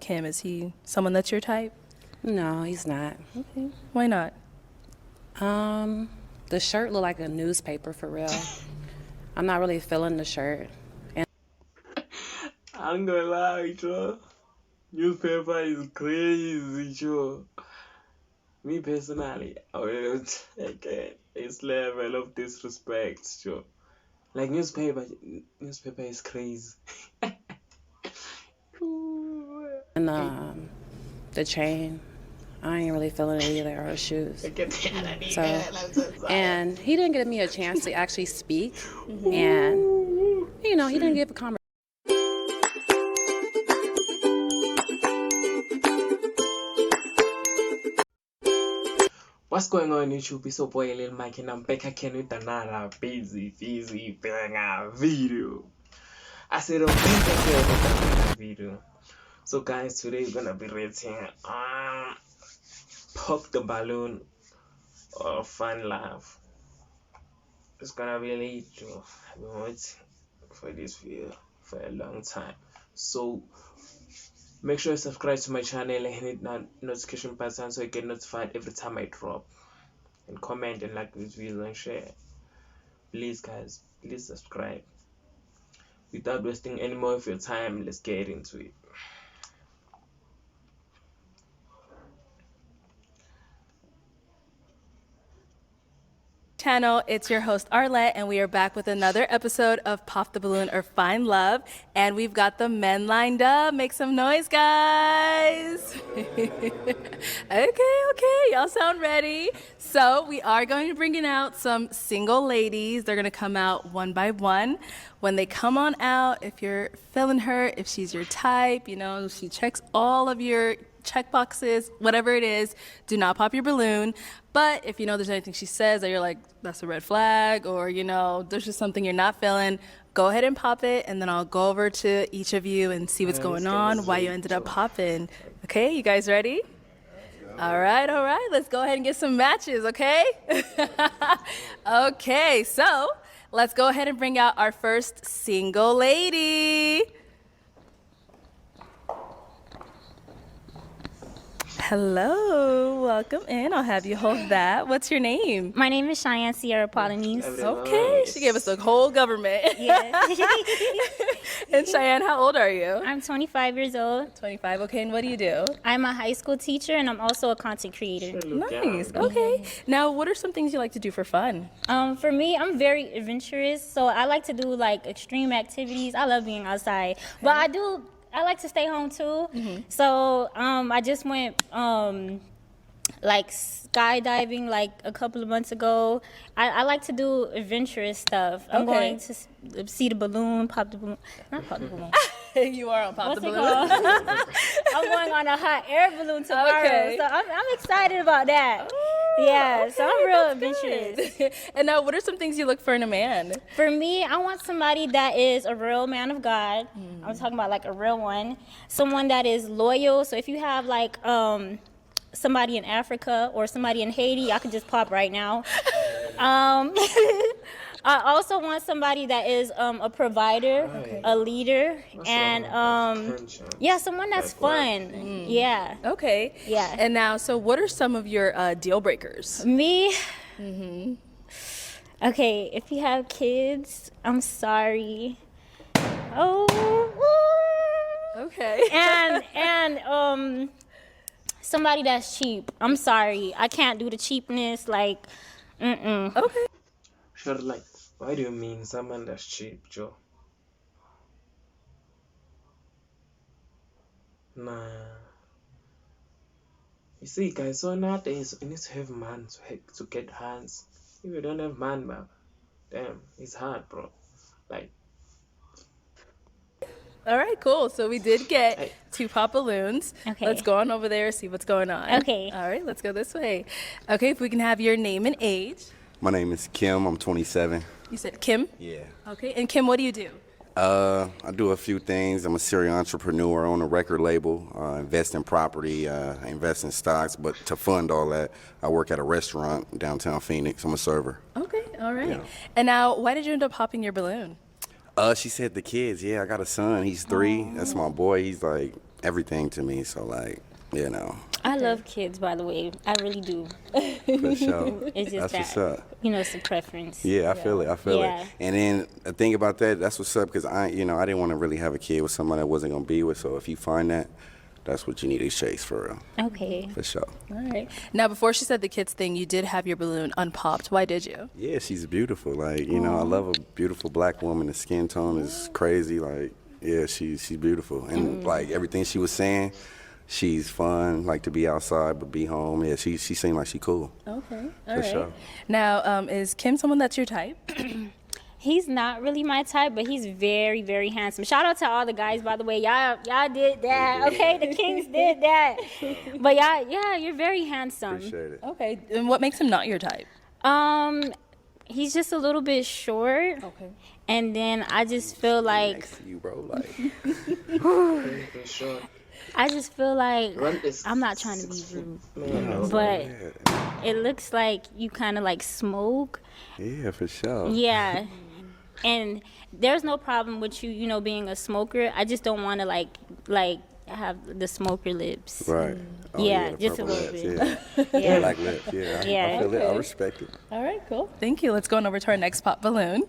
Kim? Is he someone that's your type? No, he's not. Okay. Why not? The shirt look like a newspaper for real. I'm not really feeling the shirt. I'm gonna lie, Joe. Newspaper is crazy, Joe. Me personally, I will take this level of disrespect, Joe. Like newspaper is crazy. And the chain, I ain't really feeling it either, or the shoes. So, and he didn't give me a chance to actually speak. And, you know, he didn't give a conversation. What's going on YouTube? It's your boy Lil Mike and I'm back again with another busy banger video. I said I'm back again with another video. So guys, today we're gonna be rating Pop the Balloon or Fun Love. It's gonna be late, Joe. I've been waiting for this video for a long time. So make sure you subscribe to my channel and hit that notification button so you get notified every time I drop. And comment and like this video and share. Please guys, please subscribe. Without wasting any more of your time, let's get into it. Channel, it's your host Arlette, and we are back with another episode of Pop the Balloon or Find Love, and we've got the men lined up. Make some noise, guys. Okay, y'all sound ready. So we are going to bring out some single ladies. They're gonna come out one by one. When they come on out, if you're feeling her, if she's your type, you know, she checks all of your check boxes, whatever it is, do not pop your balloon. But if you know there's anything she says that you're like, that's a red flag, or you know, there's just something you're not feeling, go ahead and pop it, and then I'll go over to each of you and see what's going on, why you ended up popping. Okay, you guys ready? All right, let's go ahead and get some matches, okay? Okay, so let's go ahead and bring out our first single lady. Hello, welcome in. I'll have you hold that. What's your name? My name is Cheyenne Sierra Polonese. Okay, she gave us the whole government. Yes. And Cheyenne, how old are you? I'm 25 years old. 25, okay, and what do you do? I'm a high school teacher and I'm also a content creator. Nice, okay. Now, what are some things you like to do for fun? For me, I'm very adventurous, so I like to do like extreme activities. I love being outside, but I like to stay home too. So I just went like skydiving like a couple of months ago. I like to do adventurous stuff. I'm going to see the balloon, pop the balloon. Not pop the balloon. You are on Pop What's the it Balloon. called? I'm going on a hot air balloon tomorrow. Okay. So I'm excited about that. Yeah, so I'm real adventurous. Good. And now, what are some things you look for in a man? For me, I want somebody that is a real man of God. I'm talking about like a real one. Someone that is loyal. So if you have like somebody in Africa or somebody in Haiti, I could just pop right now. I also want somebody that is a provider, a leader, and yeah, someone that's fun. Yeah. Okay. Yeah. And now, so what are some of your deal breakers? Me? Okay, if you have kids, I'm sorry. Oh. Okay. And somebody that's cheap. I'm sorry. I can't do the cheapness. Like, Okay. Sure, like, why do you mean someone that's cheap, Joe? Nah. You see, guys, so nowadays you need to have man to get hands. If you don't have man, bro, damn, it's hard, bro. Like, All right, cool. So we did get 2 pop balloons. Okay. Let's go on over there, see what's going on. Okay. All right, let's go this way. Okay, if we can have your name and age. My name is Kim. I'm 27. You said Kim? Yeah. Okay, and Kim, what do you do? I do a few things. I'm a serial entrepreneur, own a record label, invest in property, I invest in stocks. But to fund all that, I work at a restaurant downtown Phoenix. I'm a server. Okay, all right. Yeah. And now, why did you end up popping your balloon? She said the kids. Yeah, I got a son. He's 3. That's my boy. He's like everything to me. So like, you know, I love kids, by the way. I really do. for sure. It's just That's what's that, up. it's a preference. Yeah, I feel it. I feel Yeah. it. And then the thing about that, that's what's up, because I didn't want to really have a kid with somebody I wasn't gonna be with. So if you find that, that's what you need to chase for real, Okay. for sure. All right. Now, before she said the kids thing, you did have your balloon unpopped. Why did you? Yeah, she's beautiful. Like, I love a beautiful black woman. The skin tone is crazy. Like, yeah, she's beautiful. And like everything she was saying, she's fun, like to be outside but be home. Yeah, she seemed like she cool. Okay. All For right. sure. Now, is Kim someone that's your type? He's not really my type, but he's very, very handsome. Shout out to all the guys, by the way. Y'all did that. Okay, the Kings did that. But yeah, you're very handsome. Appreciate it. Okay. And what makes him not your type? He's just a little bit short. Okay. And then I just feel like Next to you, bro. Like, For sure. I just feel like Run is I'm not trying to be rude, Man, but it looks like you kind of like smoke. yeah, for sure. Yeah. And there's no problem with you, being a smoker. I just don't want to like have the smoker lips. Right. Oh, Yeah, the just a purple little lips, bit. Yeah. Yeah. Black lips. Yeah. Yeah. I feel it. I Okay. respect it. All right, cool. Thank you. Let's go on over to our next pop balloon.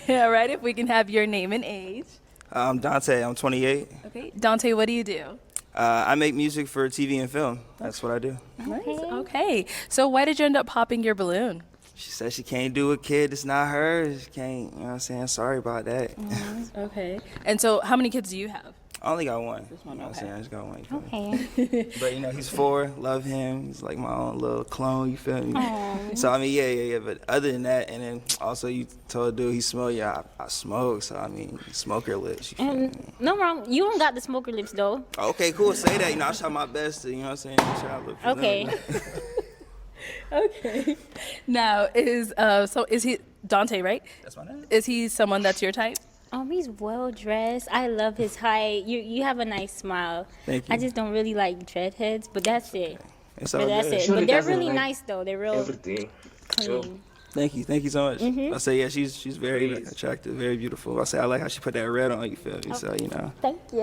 All right, if we can have your name and age. I'm Dante. I'm 28. Okay. Dante, what do you do? I make music for TV and film. That's what I do. Nice. Okay. So why did you end up popping your balloon? She said she can't do a kid. It's not hers. She can't. You know what I'm saying? Sorry about that. Okay. And so how many kids do you have? I only got one. You know what I'm saying? I just got one. You feel me? Okay. But he's 4. Love him. He's like my own little clone. You feel me? So I mean, yeah. But other than that, and then also you told dude he smelled. Yeah, I smoke. So I mean, smoker lips. You feel me? And no wrong. You don't got the smoker lips though. Okay, cool. Say that. I try my best to. You know what I'm saying? Try to look Okay. presentable. Okay. Now is he Dante, right? That's my name. Is he someone that's your type? He's well dressed. I love his height. You have a nice smile. Thank I you. just don't really like dreadheads, but that's it. It's all But that's good. it. Surely But they're doesn't really like nice though. They're real everything. Yo, clean. Thank you so much. Mm-hmm. I say, yeah, she's very Please. attractive, very beautiful. I say, I like how she put that red on, you feel me? So, Thank you.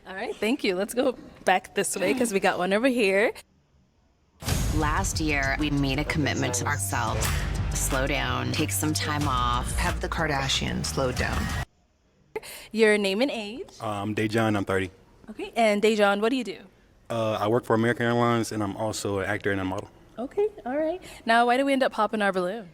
All right, thank you. Let's go back this way because we got one over here. Last year, we made a commitment to ourselves. Slow down, take some time off. Have the Kardashians slowed down. Your name and age. I'm Dejan, I'm 30. Okay. And Dejan, what do you do? I work for American Airlines, and I'm also an actor and a model. Okay. All right. Now, why did we end up popping our balloon?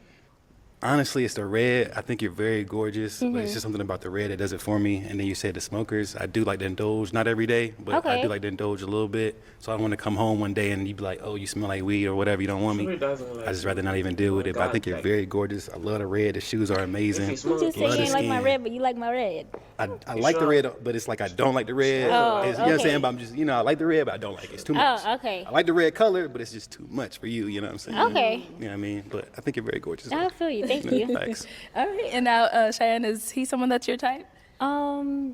Honestly, it's the red. I think you're very gorgeous, but it's just something about the red that does it for me. And then you said the smokers. I do like to indulge, not every day, but I Okay. do like to indulge a little bit. So I don't want to come home one day and you be like, oh, you smell like weed or whatever. You don't want surely me. doesn't like I just rather not even deal with it. But I think you're like, very gorgeous. I love the red. The shoes are amazing. If you You smoke, just say Love you the ain't like my skin. red, but you like my red. I like the red, but it's like I don't like the red. Oh, You know what I'm okay. saying? But I'm just, I like the red, but I don't like it. It's too much. Oh, okay. I like the red color, but it's just too much for you. You know what I'm saying? Okay. You know what I mean? But I think you're very gorgeous. I feel you. Thank you. Thanks. All right. And now, Cheyenne, is he someone that's your type?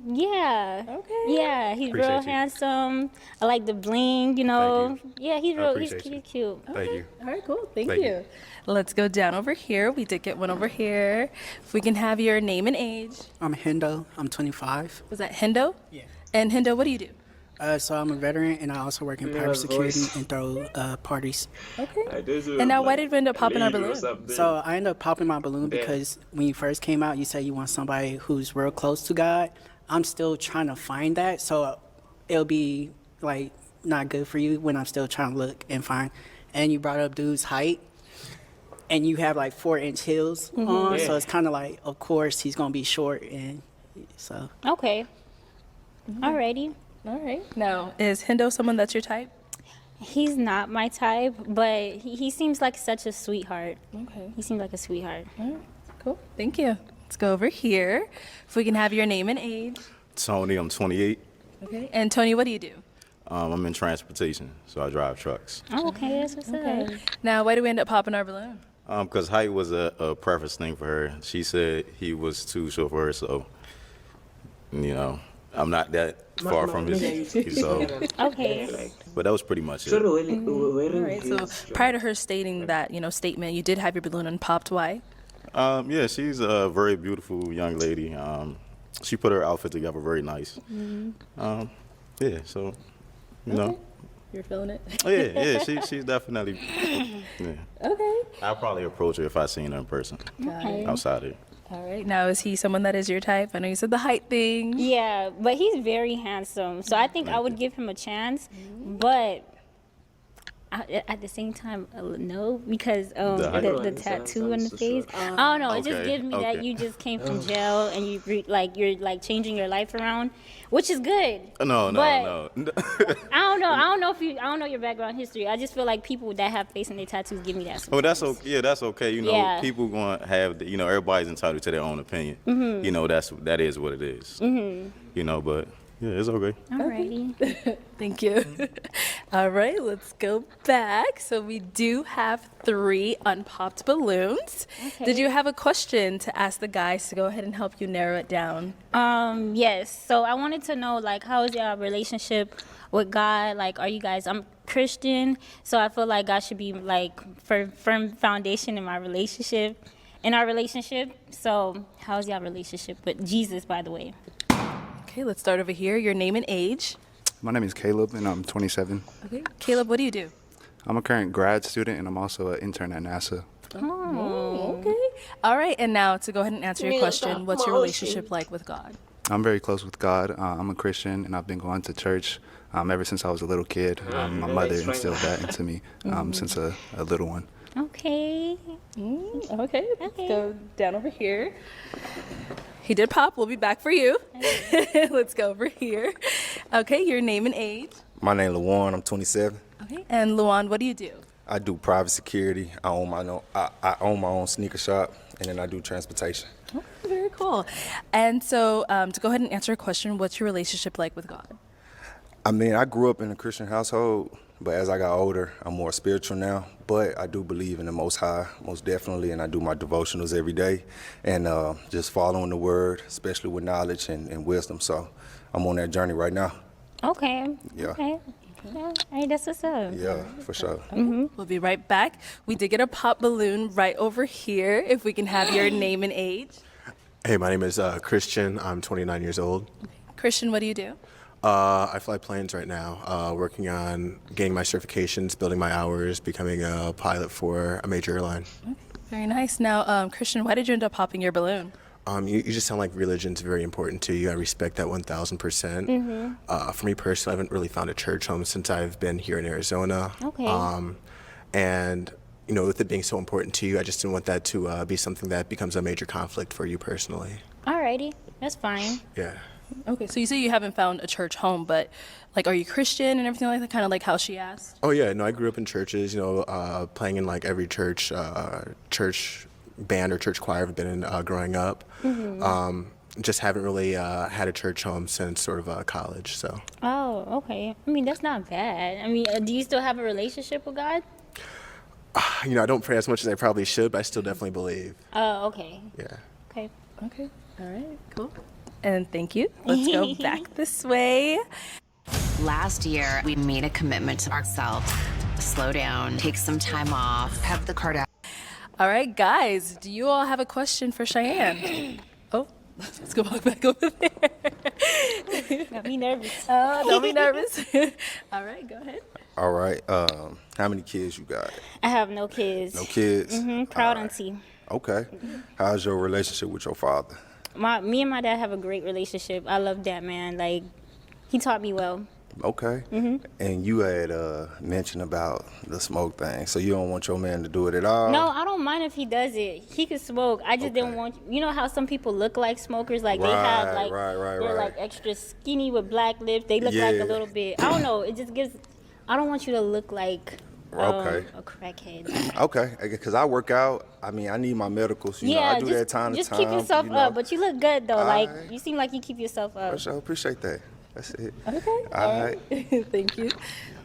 Yeah. Okay. Yeah, he's Appreciate real you. handsome. I like the bling, Thank you. Yeah, he's I real. He's appreciate you. cute. Thank you. All right, cool. Thank Thank you. you. Let's go down over here. We did get one over here. If we can have your name and age. I'm Hendo. I'm 25. Was that Hendo? Yeah. And Hendo, what do you do? So I'm a veteran, and I also work in Yeah, private security voice. and throw parties. Okay. And now, why did we end up popping our balloon? So I ended up popping my balloon Yeah. because when you first came out, you said you want somebody who's real close to God. I'm still trying to find that, so it'll be like not good for you when I'm still trying to look and find. And you brought up dude's height, and you have like 4-inch heels on, so Yeah. it's kind of like, of course, he's gonna be short, and so. Okay. Alrighty. All right. Now, is Hendo someone that's your type? He's not my type, but he seems like such a sweetheart. Okay. He seems like a sweetheart. Cool. Thank you. Let's go over here. If we can have your name and age. Tony, I'm 28. Okay. And Tony, what do you do? I'm in transportation, so I drive trucks. Oh, okay, that's what's up. Now, why do we end up popping our balloon? Because height was a preference thing for her. She said he was too short for her, so, I'm not that far from his, so, Okay. but that was pretty much it. All right. So prior to her stating that, statement, you did have your balloon unpopped. Why? Yeah, she's a very beautiful young lady. she put her outfit together very nice. Yeah, so you know. You're feeling it? Yeah, she's definitely. Yeah. Okay. I'll probably approach her if I seen her in person. Okay. Outside here. All right. Now, is he someone that is your type? I know you said the height thing. Yeah, but he's very handsome, so I think I would give him a chance. But at the same time, no, because the tattoo on the face. I don't know. It just gives me that you just came from jail and you're changing your life around, which is good. No. I don't know. I don't know your background history. I just feel like people that have face in their tattoos give me that. Oh, that's okay. Yeah, that's okay. You know, Yeah. people going to have, everybody's entitled to their own opinion. You know, that is what it is. You know, but yeah, it's okay. Alrighty. Thank you. All right, let's go back. So we do have 3 unpopped balloons. Okay. Did you have a question to ask the guys to go ahead and help you narrow it down? Yes. So I wanted to know, how is your relationship with God? Are you guys? I'm Christian, so I feel like God should be firm foundation in our relationship. So how's your relationship with Jesus, by the way? Okay, let's start over here. Your name and age. My name is Caleb, and I'm 27. Okay, Caleb, what do you do? I'm a current grad student, and I'm also an intern at NASA. Oh, okay. All right, and now to go ahead and answer your question, what's your relationship like with God? I'm very close with God. I'm a Christian, and I've been going to church ever since I was a little kid. My mother instilled that into me since a little one. Okay. Okay, let's go down over here. He did pop. We'll be back for you. Let's go over here. Okay, your name and age. My name is Lawan. I'm 27. Okay, and Luan, what do you do? I do private security. I own my own sneaker shop, and then I do transportation. Oh, very cool. And so, to go ahead and answer a question, what's your relationship like with God? I mean, I grew up in a Christian household, but as I got older, I'm more spiritual now. But I do believe in the Most High, most definitely, and I do my devotionals every day, and just following the Word, especially with knowledge and wisdom. So I'm on that journey right now. Okay. Yeah. Okay. Yeah, hey, that's what's up. Yeah, for sure. We'll be right back. We did get a pop balloon right over here. If we can have your name and age. Hey, my name is Christian. I'm 29 years old. Christian, what do you do? I fly planes right now, working on getting my certifications, building my hours, becoming a pilot for a major airline. Very nice. Now, Christian, why did you end up popping your balloon? You just sound like religion's very important to you. I respect that 1,000%. For me personally, I haven't really found a church home since I've been here in Arizona. Okay. And with it being so important to you, I just didn't want that to be something that becomes a major conflict for you personally. Alrighty, that's fine. Yeah. Okay, so you say you haven't found a church home, but are you Christian and everything like that? Kind of like how she asked. Oh yeah, no, I grew up in churches. Playing in every church band or church choir I've been in growing up. Just haven't really had a church home since sort of college. So. Oh, okay. I mean, that's not bad. I mean, do you still have a relationship with God? I don't pray as much as I probably should, but I still definitely believe. Oh, okay. Yeah. Okay. Okay. All right. Cool. And thank you. Let's go back this way. Last year, we made a commitment to ourselves. Slow down, take some time off, have the card out. All right, guys, do you all have a question for Cheyenne? Oh, let's go back over there. Got me nervous. Don't be nervous. All right, go ahead. All right. How many kids you got? I have no kids. No kids? Proud auntie. Okay. How's your relationship with your father? Me and my dad have a great relationship. I love that man. He taught me well. Okay. And you had mentioned about the smoke thing, so you don't want your man to do it at all? No, I don't mind if he does it. He could smoke. I just didn't want. You know how some people look like smokers, they have they're extra skinny with black lips. They look like a little bit. I don't know. It just gives. I don't want you to look like a crackhead. Okay, because I work out. I mean, I need my medicals. I do that time to time. Just keep yourself up. But you look good though. You seem like you keep yourself up. For sure, appreciate that. That's it. Okay. All right. Thank you.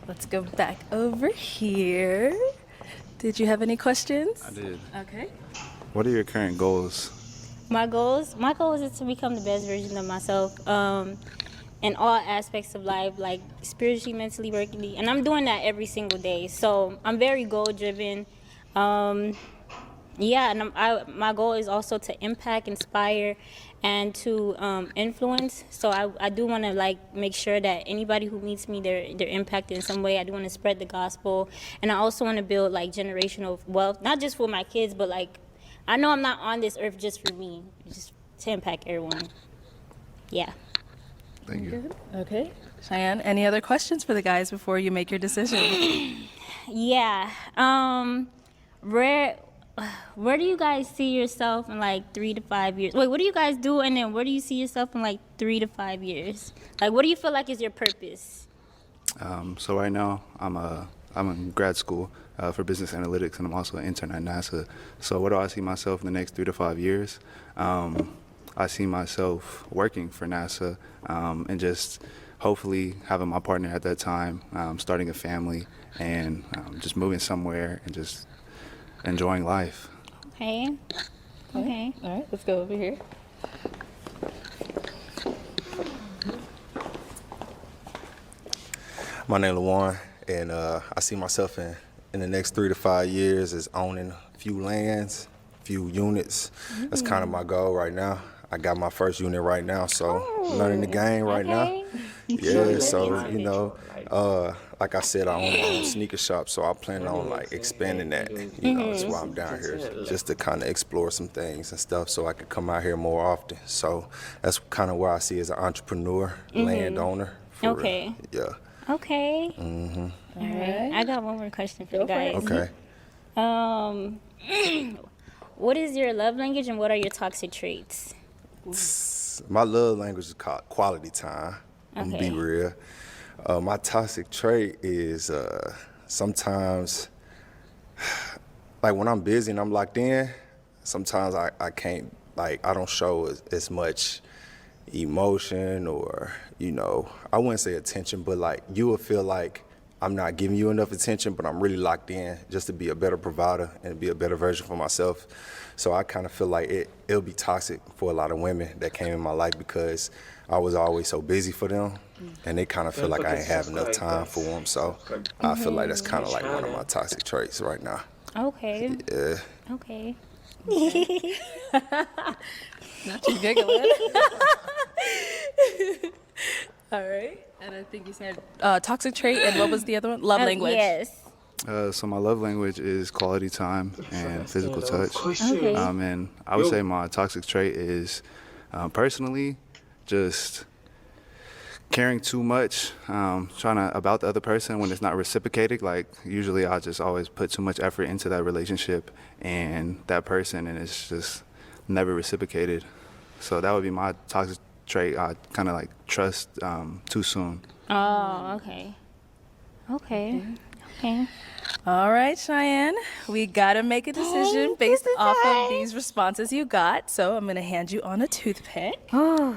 Let's go back over here. Did you have any questions? I did. Okay. What are your current goals? My goals is to become the best version of myself in all aspects of life, spiritually, mentally, working. And I'm doing that every single day. So I'm very goal driven. yeah, and my goal is also to impact, inspire, and to influence. So I do want to like make sure that anybody who meets me, they're impacted in some way. I do want to spread the gospel, and I also want to build like generational wealth, not just for my kids, but like I know I'm not on this earth just for me, just to impact everyone. Yeah. Thank you. Okay. Cheyenne, any other questions for the guys before you make your decision? Yeah. Where do you guys see yourself in like 3 to 5 years? Wait, what do you guys do, and then where do you see yourself in like 3 to 5 years? Like, what do you feel like is your purpose? So right now, I'm in grad school for business analytics, and I'm also an intern at NASA. So what do I see myself in the next 3 to 5 years? I see myself working for NASA and just hopefully having my partner at that time, starting a family, and just moving somewhere and just enjoying life. Okay. Okay. All right, let's go over here. My name is LaJuan, and I see myself in the next 3 to 5 years as owning a few lands, a few units. That's kind of my goal right now. I got my first unit right now, so learning the game right now. Yeah, so you know, like I said, I own my own sneaker shop, so I plan on like expanding that. You know, that's why I'm down here, just to kind of explore some things and stuff, so I could come out here more often. So that's kind of where I see as an entrepreneur, landowner. For Okay. real. Yeah. Okay. Mm-hmm. All right. I got one more question for you guys. Okay. What is your love language, and what are your toxic traits? My love language is called quality time. I'm gonna be real. My toxic trait is sometimes, like when I'm busy and I'm locked in, sometimes I can't, like I don't show as much emotion or, you know, I wouldn't say attention, but like you will feel like I'm not giving you enough attention, but I'm really locked in just to be a better provider and be a better version for myself. So I kind of feel like it'll be toxic for a lot of women that came in my life because I was always so busy for them, and they kind of feel like I ain't have enough time for them. So I feel like that's kind of like one of my toxic traits right now. Okay. Yeah. Okay. Not you giggling. All right. And I think you said toxic trait, and what was the other one? Love language. Yes. So my love language is quality time and physical touch. Okay. And I would say my toxic trait is personally just caring too much, trying to about the other person when it's not reciprocated. Like usually I just always put too much effort into that relationship and that person, and it's just never reciprocated. So that would be my toxic trait. I kind of like trust too soon. Oh, okay. Okay. Okay. All right, Cheyenne, we gotta make a decision based off of these responses you got. So I'm gonna hand you on a toothpick. Oh,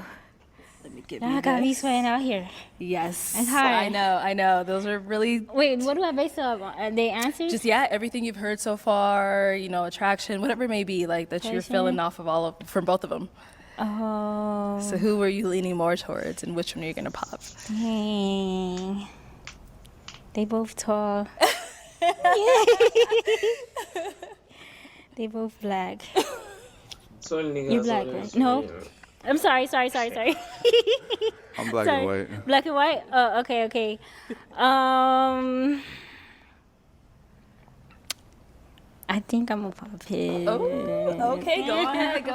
let me give I you got me this. sweating out here. Yes, It's hard. I know. Those are really Wait, what do I base it on? Are they answers? just everything you've heard so far. You know, attraction, whatever it may be, like that you're feeling off of from both of them. Oh. So who were you leaning more towards, and which one are you gonna pop? Dang. They both tall. They both black. You black, right? No. I'm sorry. I'm black and white. Black and white? Oh, okay. I think I'm gonna pop his. Oh, okay, go ahead. I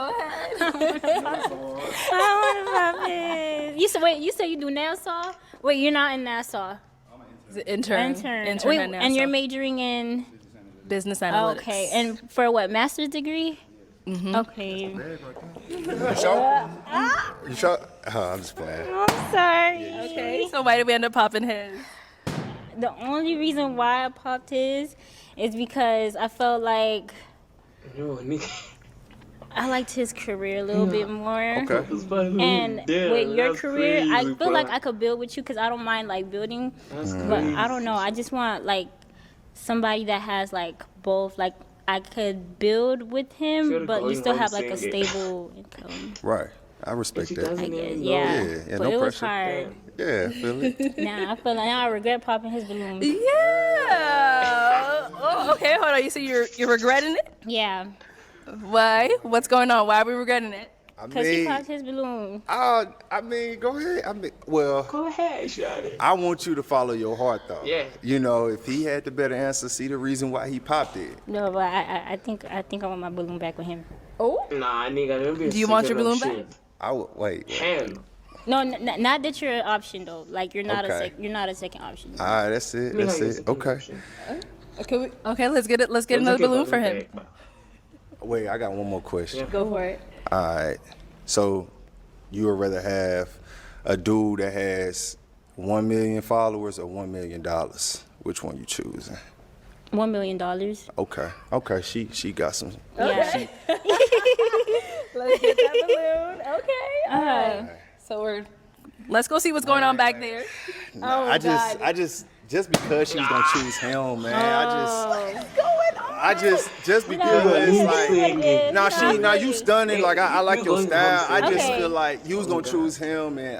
wanna pop his. You said you do Nassau? Wait, you're not in Nassau. Intern Wait, at and you're NASA. majoring in Business analytics. Okay, and for what, master's degree? Mm-hmm. Okay. You sure? You sure? I'm just playing. I'm sorry. Okay, so why did we end up popping his? The only reason why I popped his is because I felt like I liked his career a little bit more. Okay. And with your career, I feel like I could build with you because I don't mind like building. But I don't know. I just want like somebody that has like both. Like I could build with him, but you still have like a stable income. Right. I respect that. I guess, Yeah, but no it was pressure. hard. Yeah, feel it. Nah, I feel like now I regret popping his balloon. Yeah. Oh, okay. Hold on. You say you're regretting it? Yeah. Why? What's going on? Why are we regretting it? Because he popped his balloon. I mean, go ahead. Well, Go ahead, Shawty. I want you to follow your heart, though. Yeah. You know, if he had the better answer, see the reason why he popped it. No, but I think I want my balloon back with him. Oh? Nah, nigga, don't be Do you want your sick of balloon shit. back? I would wait. Hell. No, not that you're an option though. Like you're not Okay. you're not a second option. All right, that's it. Nigga, That's you're it. sick of Okay. shit. Okay, let's get it. Let's get another balloon for him. Wait, I got one more question. Go for it. All right. So, you would rather have a dude that has 1 million followers or $1 million? Which one you choosing? $1 million. Okay. She got some. Yeah. Let's get that balloon. Okay. All right. So let's go see what's going on back there. I just because she's gonna choose him, man. I just because you stunning. Like I like your style. I just feel like you was gonna choose him, and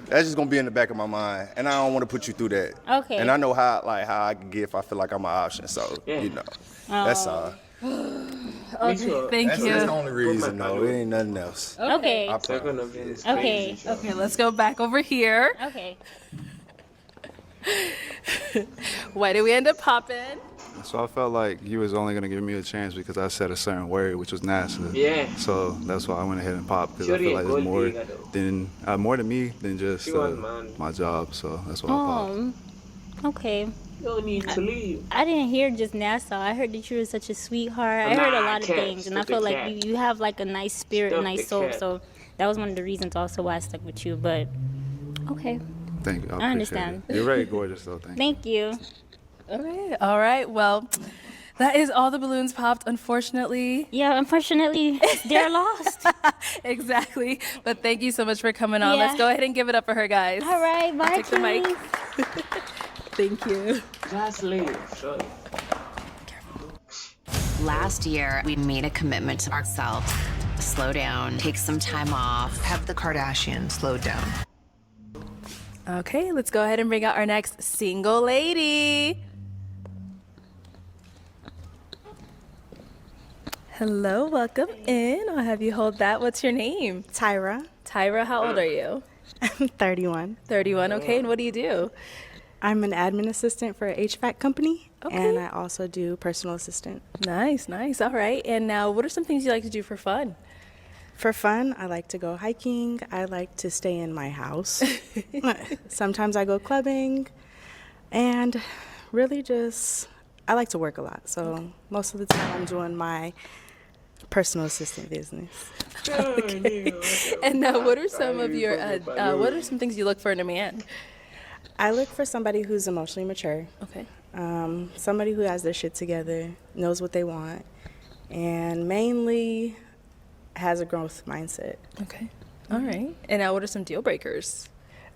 that's just gonna be in the back of my mind, and I don't want to put you through that. Okay. And I know how I can get if I feel like I'm an option. So that's all. Okay, thank you. That's the only reason, though. It ain't nothing else. Okay. Okay, let's go back over here. Okay. Why did we end up popping? So I felt like you was only gonna give me a chance because I said a certain word, which was NASA. Yeah. So that's why I went ahead and popped because I feel like it's more to me than just my job. So that's why I popped. Okay. You don't need to leave. I didn't hear just Nassau. I heard that you were such a sweetheart. I heard a lot of things, and I feel like you have like a nice spirit, a nice soul. So that was one of the reasons also why I stuck with you. But okay. Thank you. I understand. You're very gorgeous, though. Thank you. All right. Well, that is all the balloons popped, unfortunately. Yeah, unfortunately, they're lost. Exactly. But thank you so much for coming on. Yeah. Let's go ahead and give it up for her, guys. All right, bye. Take the mic. Thank you. Just leave. Sure. Last year, we made a commitment to ourselves. Slow down, take some time off. Have the Kardashians slowed down. Okay, let's go ahead and bring out our next single lady. Hello, welcome in. I'll have you hold that. What's your name? Tyra. Tyra, how old are you? I'm 31. 31, okay. And what do you do? I'm an admin assistant for an HVAC company, Okay. and I also do personal assistant. Nice, nice. All right. And now, what are some things you like to do for fun? For fun, I like to go hiking. I like to stay in my house. Sometimes I go clubbing, and really just, I like to work a lot. So most of the time I'm doing my personal assistant business. Okay. And now, what are some of your, what are some things you look for in a man? I look for somebody who's emotionally mature. Okay. Somebody who has their shit together, knows what they want, and mainly has a growth mindset. Okay. All right. And now, what are some deal breakers?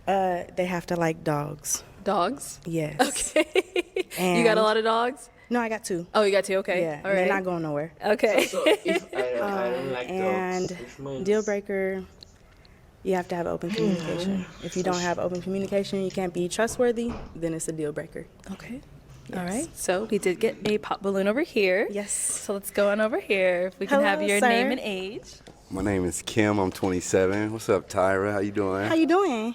They have to like dogs. Dogs? Yes. Okay. You got a lot of dogs? No, I got 2. Oh, you got 2? Okay. Yeah, All right. they're not going nowhere. Okay. So if I don't like And dogs, which means deal breaker, you have to have open communication. If you don't have open communication, you can't be trustworthy, then it's a deal breaker. Okay. All right. So we did get a pop balloon over here. Yes. So let's go on over here. If we can have Hello, your sir. name and age. My name is Kim. I'm 27. What's up, Tyra? How you doing? How you doing?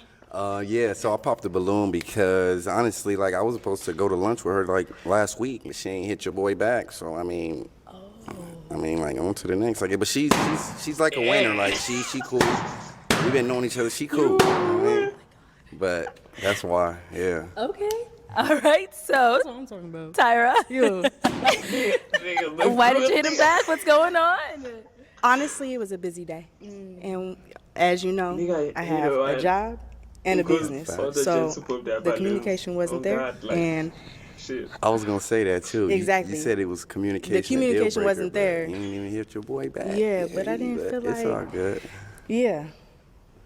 Yeah, so I popped the balloon because honestly, like I was supposed to go to lunch with her like last week, but she ain't hit your boy back. So I mean, like on to the next. Like, but she's like a winner. Like she cool. We've been knowing each other. She cool. You know what I mean? But that's why, yeah. Okay. All right. So, That's what I'm talking about. Tyra, Yeah. why did you hit him back? What's going on? Honestly, it was a busy day. And as you know, I have a job and a business. So the communication wasn't there. And I was gonna say that too. Exactly. You said it was communication. The communication a deal breaker, wasn't but there. You didn't even hit your boy back. Yeah, but I didn't feel it's like- all good. yeah.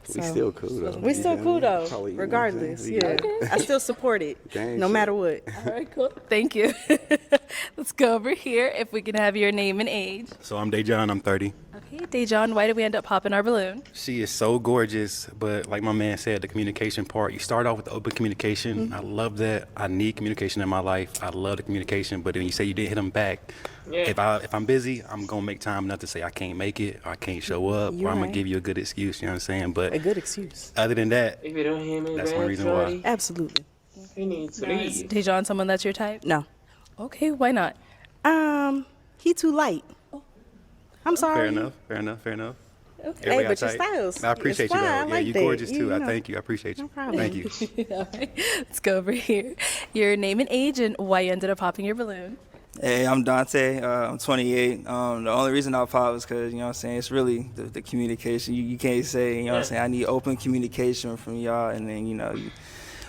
We So- still cool though. We're still cool though, Probably, you know what I'm regardless. saying? Yeah. Okay. I still support it, Gang no shit. matter what. All right, cool. Thank you. Let's go over here. If we can have your name and age. So I'm Dejan, I'm 30. Hey, Dejon, why did we end up popping our balloon? She is so gorgeous, but like my man said, the communication part, you start off with the open communication. I love that. I need communication in my life. I love the communication, but then you say you didn't hit them back. Yeah. If I'm busy, I'm going to make time not to say I can't make it, or I can't show up, or I'm going to give you a good excuse, you know what I'm saying? But A good excuse. other than that, If you don't hear me that's back, one reason why. shorty, Absolutely. you need to Is leave. Dejon someone that's your type? No. Okay, why not? He too light. I'm sorry. Fair enough. Hey, Everybody but your got tight. styles. I appreciate it's you, though. fine. I Yeah, like you that. gorgeous, too. I know. thank you. I appreciate you. No problem. Thank you. All right, let's go over here. Your name and age and why you ended up popping your balloon. Hey, I'm Dante. I'm 28. The only reason I pop is because, you know what I'm saying, it's really the communication. You can't say, you know what I'm saying, I need open communication from y'all, and then, you know,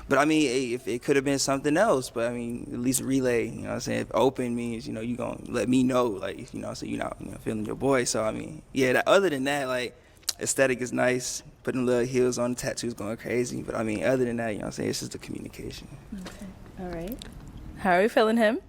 but I mean, hey, if it could have been something else, but I mean, at least relay, you know what I'm saying, if open means, you know, you going to let me know, like, you know, so you're not, you know, feeling your boy. So, I mean, yeah, other than that, like, aesthetic is nice, putting little heels on, tattoos going crazy, but I mean, other than that, you know what I'm saying, it's just the communication. All right. How are we feeling him?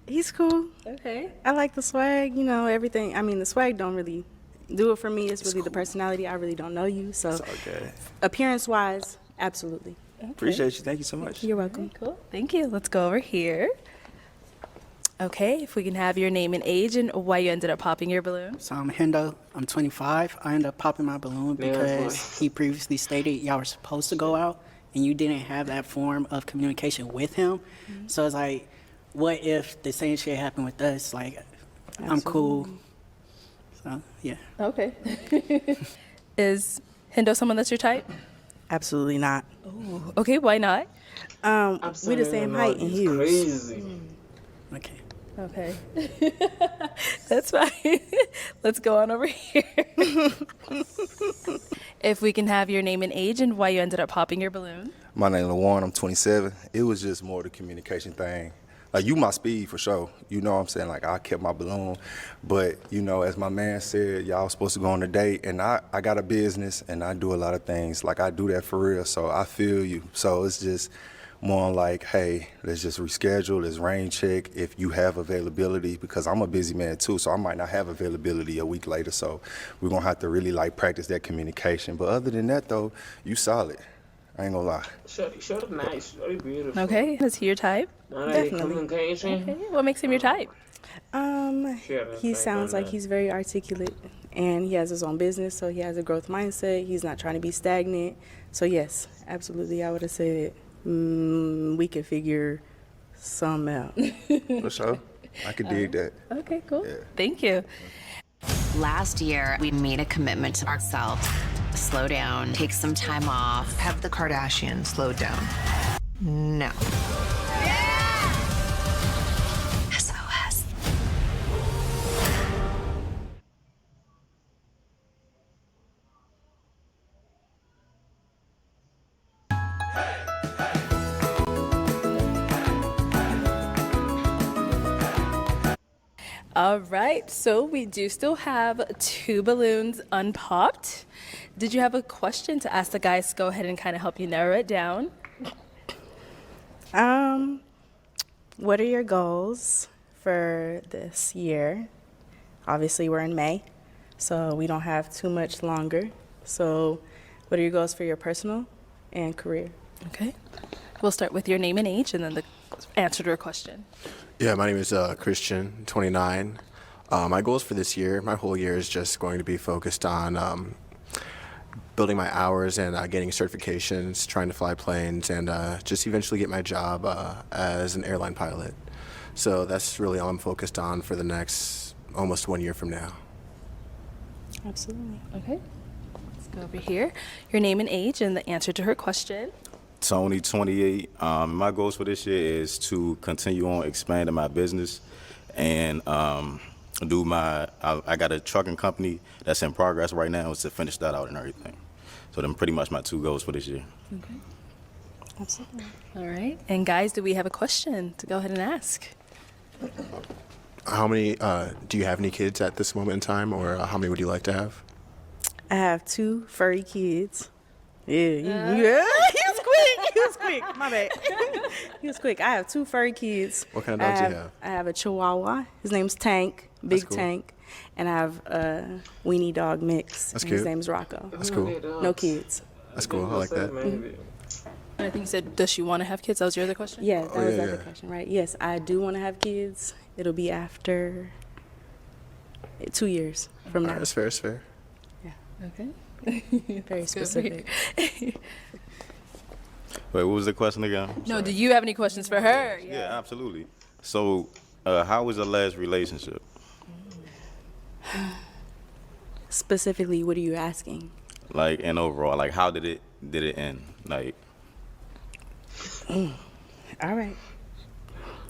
He's cool. Okay. I like the swag, you know, everything. I mean, the swag don't really do it for me. It's really the personality. I really don't know you. So, It's all good. appearance-wise, absolutely. Appreciate you. Thank you so much. You're welcome. Cool. Thank you. Let's go over here. Okay, if we can have your name and age and why you ended up popping your balloon. So I'm Hendo. I'm 25. I ended up popping my balloon because he previously stated y'all were supposed to go out and you didn't have that form of communication with him. So it's like, what if the same shit happened with us? Like, I'm cool. So, yeah. Okay. Is Hendo someone that's your type? Absolutely not. Oh, okay, why not? We the same height and heels. Crazy. Okay. Okay. That's fine. Let's go on over here. If we can have your name and age and why you ended up popping your balloon. My name is LaJuan. I'm 27. It was just more the communication thing. Like, you my speed for sure. You know what I'm saying? Like, I kept my balloon. But, you know, as my man said, y'all was supposed to go on a date. And I got a business, and I do a lot of things. Like, I do that for real. So I feel you. So it's just more like, hey, let's just reschedule, let's rain check if you have availability, because I'm a busy man too, so I might not have availability a week later. So we're going to have to really, like, practice that communication. But other than that, though, you solid. I ain't gonna lie. Shorty nice, shorty beautiful. Okay, is he your type? Definitely. Communication. Okay, what makes him your type? He sounds like he's very articulate, and he has his own business, so he has a growth mindset. He's not trying to be stagnant. So yes, absolutely, I would have said we could figure some out. For sure. I could dig that. Okay, cool. Thank you. Last year, we made a commitment to ourselves. Slow down, take some time off. Have the Kardashians slowed down? No. SOS. All right, so we do still have 2 balloons unpopped. Did you have a question to ask the guys? Go ahead and kind of help you narrow it down. What are your goals for this year? Obviously, we're in May, so we don't have too much longer. So what are your goals for your personal and career? Okay. We'll start with your name and age and then the answer to your question. Yeah, my name is Christian, 29. My goals for this year, my whole year is just going to be focused on building my hours and getting certifications, trying to fly planes, and just eventually get my job as an airline pilot. So that's really all I'm focused on for the next almost 1 year from now. Absolutely. Okay. Let's go over here. Your name and age and the answer to her question. Tony, 28. My goals for this year is to continue on expanding my business and do I got a trucking company that's in progress right now, is to finish that out and everything. So them pretty much my 2 goals for this year. Okay. Absolutely. All right. And guys, do we have a question to go ahead and ask? How many, do you have any kids at this moment in time, or how many would you like to have? I have 2 furry kids. Yeah. He was quick. He was quick. My bad. He was quick. I have 2 furry kids. What kind of dogs do you have? I have a Chihuahua. His name's Tank. Big cool. Tank. and I have a weenie dog mix. That's and cute. His name's Rocco. That's cool. No kids. That's cool. I like that. And I think you said, does she want to have kids? That was your other question? Yeah, that Oh, was yeah, the other yeah. question, right? Yes, I do want to have kids. It'll be after 2 years from All now. right, that's fair. That's fair. Okay. Very That's good. specific. Wait, what was the question again? No, do you have any questions for her? Yeah, absolutely. So, how was the last relationship? Specifically, what are you asking? Like, and overall, like, how did it end? Like, All right.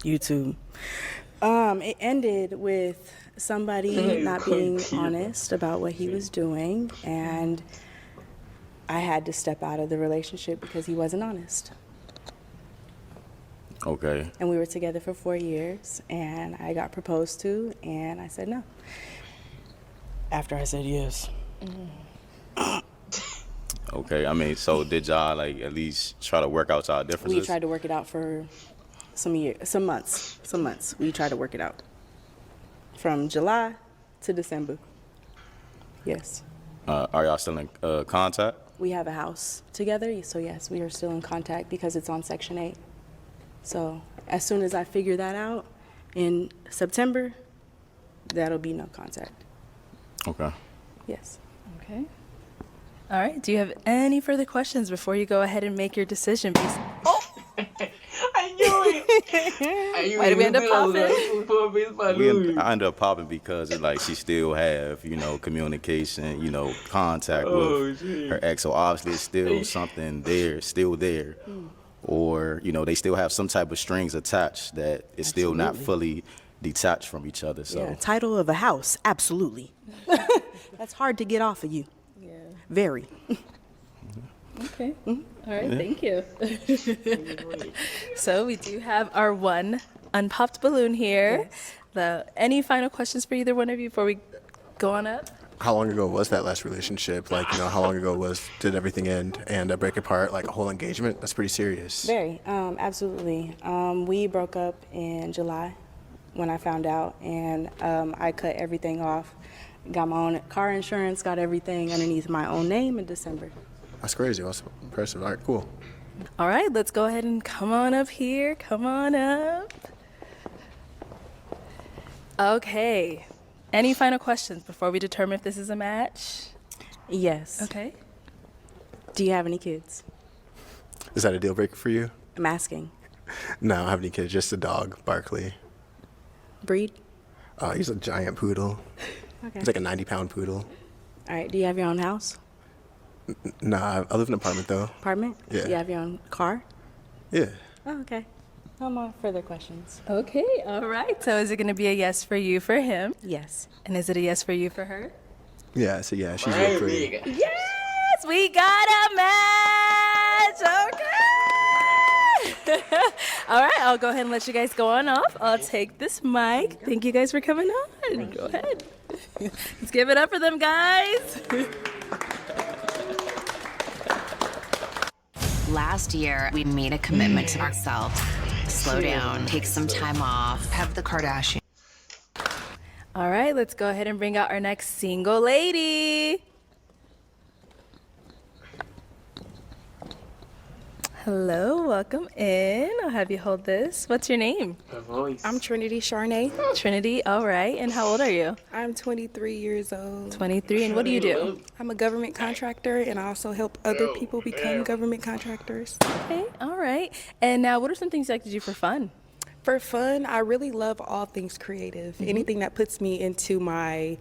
YouTube. It ended with somebody not being honest about what he was doing, and I had to step out of the relationship because he wasn't honest. okay, And we were together for 4 years, and I got proposed to, and I said no. After I said yes. okay. I mean, so did y'all like at least try to work out y'all differences? We tried to work it out for some months. We tried to work it out. From July to December. Yes. Are y'all still in contact? We have a house together, so yes, we are still in contact because it's on Section 8. So as soon as I figure that out in September, that'll be no contact. Okay. Yes. Okay. All right. Do you have any further questions before you go ahead and make your decision? I knew it. Why did we end up popping? I ended up popping because it, like she still have communication, contact with her ex. So obviously it's still something there, still there, or they still have some type of strings attached that is still not fully detached from each other. So Yeah, title of a house, absolutely. That's hard to get off of you. Yeah. Very. Okay. All right. Thank you. So we do have our one unpopped balloon here. Any final questions for either one of you before we go on up? How long ago was that last relationship? Like, how long ago did everything end and break apart? Like a whole engagement? That's pretty serious. Very, absolutely. We broke up in July when I found out, and I cut everything off. Got my own car insurance, got everything underneath my own name in December. That's crazy. That's impressive. All right, cool. All right. Let's go ahead and come on up here. Come on up. Okay. Any final questions before we determine if this is a match? Yes. Okay. Do you have any kids? Is that a deal breaker for you? I'm asking. No, I don't have any kids. Just a dog, Barkley. Breed? He's a giant poodle. Okay. He's like a 90-pound poodle. All right. Do you have your own house? Nah, I live in an apartment though. Apartment? Yeah. Do you have your own car? Yeah. Oh, okay. No more further questions. Okay. All right. So is it going to be a yes for you for him? Yes. And is it a yes for you for her? Yeah, so yeah, she's real pretty. Yes, we got a match. Okay. All right, I'll go ahead and let you guys go on off. I'll take this mic. Thank you guys for coming on. Go ahead. Let's give it up for them, guys. Last year, we made a commitment to ourselves. Slow down, take some time off. Have the Kardashian. All right, let's go ahead and bring out our next single lady. Hello, welcome in. I'll have you hold this. What's your name? Her voice. I'm Trinity Charnay. Trinity, all right. And how old are you? I'm 23 years old. 23, and what do you do? I'm a government contractor, and I also help other people become government contractors. Okay, all right. And now, what are some things you like to do for fun? For fun, I really love all things creative. Anything that puts me into my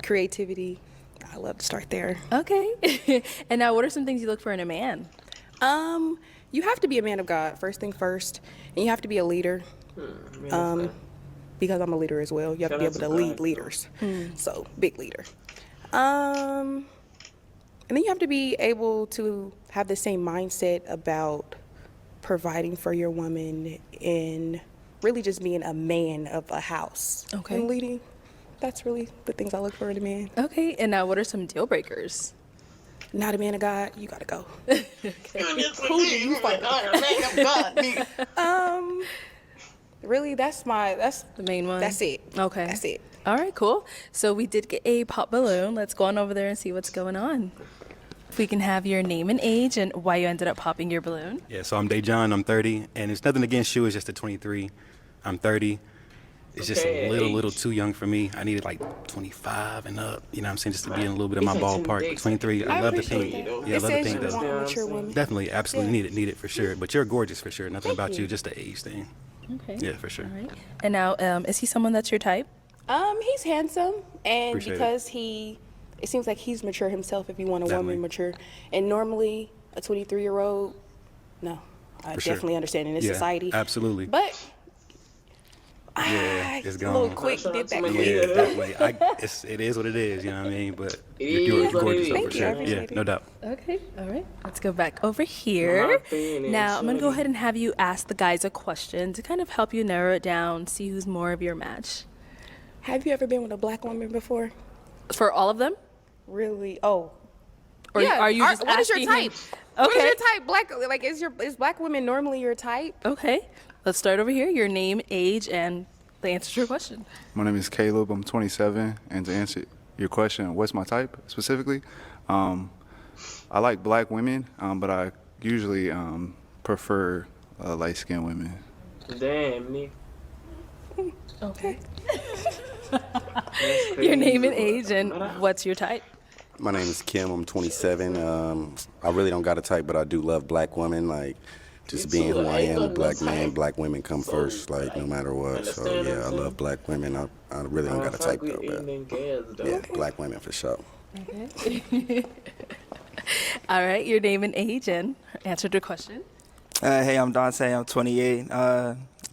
creativity, I love to start there. Okay. And now, what are some things you look for in a man? You have to be a man of God, first thing first, and you have to be a leader. Because I'm a leader as well. You have to be able to lead leaders. So, big leader. And then you have to be able to have the same mindset about providing for your woman and really just being a man of a house. Okay. And leading. That's really the things I look for in a man. Okay. And now, what are some deal breakers? Not a man of God, you gotta go. Who do you fight? Really, that's the main one. That's it. Okay. That's it. All right, cool. So we did get a pop balloon. Let's go on over there and see what's going on. If we can have your name and age and why you ended up popping your balloon. Yeah, so I'm Dejan, I'm 30, and it's nothing against you, it's just a 23. I'm 30. It's just a little too young for me. I needed like 25 and up, you know what I'm saying, just to be in a little bit of my ballpark. But 23, I love the pink. Yeah, I love the pink though. Definitely, absolutely need it for sure. But you're gorgeous for sure. Nothing about you, just the age thing. Okay. Yeah, for sure. All right. And now, is he someone that's your type? He's handsome, and Appreciate because it seems like he's mature himself. If you want a Definitely. woman mature, and normally a 23-year-old, no, I For sure. definitely understand in this Yeah, society. absolutely. But Yeah, it's a gone. little quick, did that quick. Yeah, definitely. It is what it is, you know what I mean? But you're gorgeous though, for sure. Yeah, no doubt. Okay, all right. Let's go back over here. Now, I'm going to go ahead and have you ask the guys a question to kind of help you narrow it down, see who's more of your match. Have you ever been with a black woman before? For all of them? Really? Oh. Or are you just what is your asking him? type? What is Okay. your type? Black, like, is black women normally your type? Okay. Let's start over here. Your name, age, and the answer to your question. My name is Caleb. I'm 27, and to answer your question, what's my type specifically? I like black women, but I usually prefer light-skinned women. Damn, nigga. Okay. Your name and age, and what's your type? My name is Kim. I'm 27. I really don't got a type, but I do love black women. Like, just being who I am, a black man, black women come first, like, no matter what. So, yeah, I love black women. I really don't got a type, though, but yeah, black women for sure. Okay. All right, your name and age, and answer to the question. Hey, I'm Dante. I'm 28.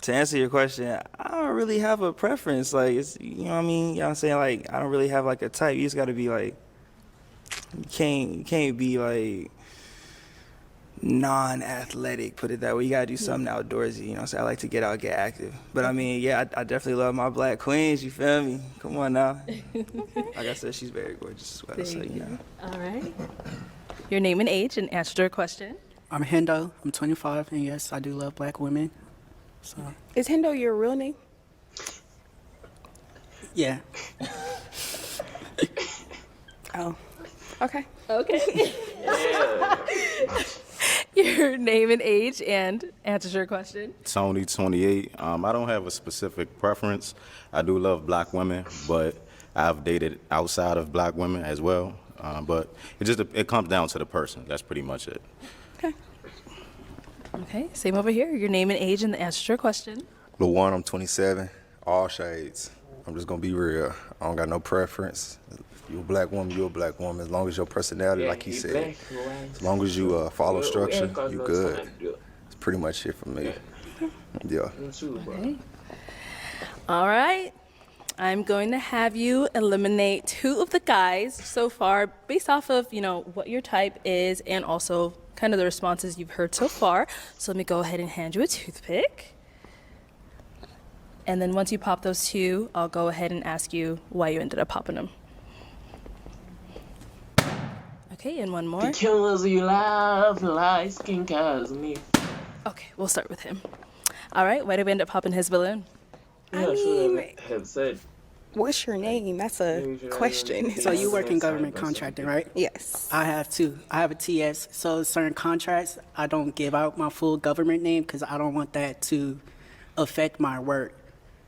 To answer your question, I don't really have a preference. Like, it's, you know what I mean? You know what I'm saying? Like, I don't really have like a type. You just got to be like, you can't be like non-athletic, put it that way. You got to do something outdoorsy. You know what I'm saying? I like to get out, get active. But I mean, yeah, I definitely love my black queens. You feel me? Come on now. Like I said, she's very gorgeous. Well, so, yeah. All right. Your name and age, and answer to the question. I'm Hendo. I'm 25, and yes, I do love black women. So Is Hendo your real name? yeah. Oh. Okay. Okay. Your name and age, and answer to your question. Tony, 28. I don't have a specific preference. I do love black women, but I've dated outside of black women as well. But it comes down to the person. That's pretty much it. Okay, same over here. Your name and age, and the answer to your question. LaJuan, I'm 27. All shades. I'm just gonna be real. I don't got no preference. You a black woman, you a black woman. As long as your personality, like he said, as long as you follow structure, you good. It's pretty much it for me. Yeah. Okay. All right. I'm going to have you eliminate 2 of the guys so far based off of, what your type is and also kind of the responses you've heard so far. So let me go ahead and hand you a toothpick. And then once you pop those 2, I'll go ahead and ask you why you ended up popping them. Okay, and one more. Because you love light skin cause me. Okay, we'll start with him. All right, why did we end up popping his balloon? What's your name? That's a question. So you work in government contracting, right? Yes. I have too. I have a TS. So certain contracts, I don't give out my full government name because I don't want that to affect my work.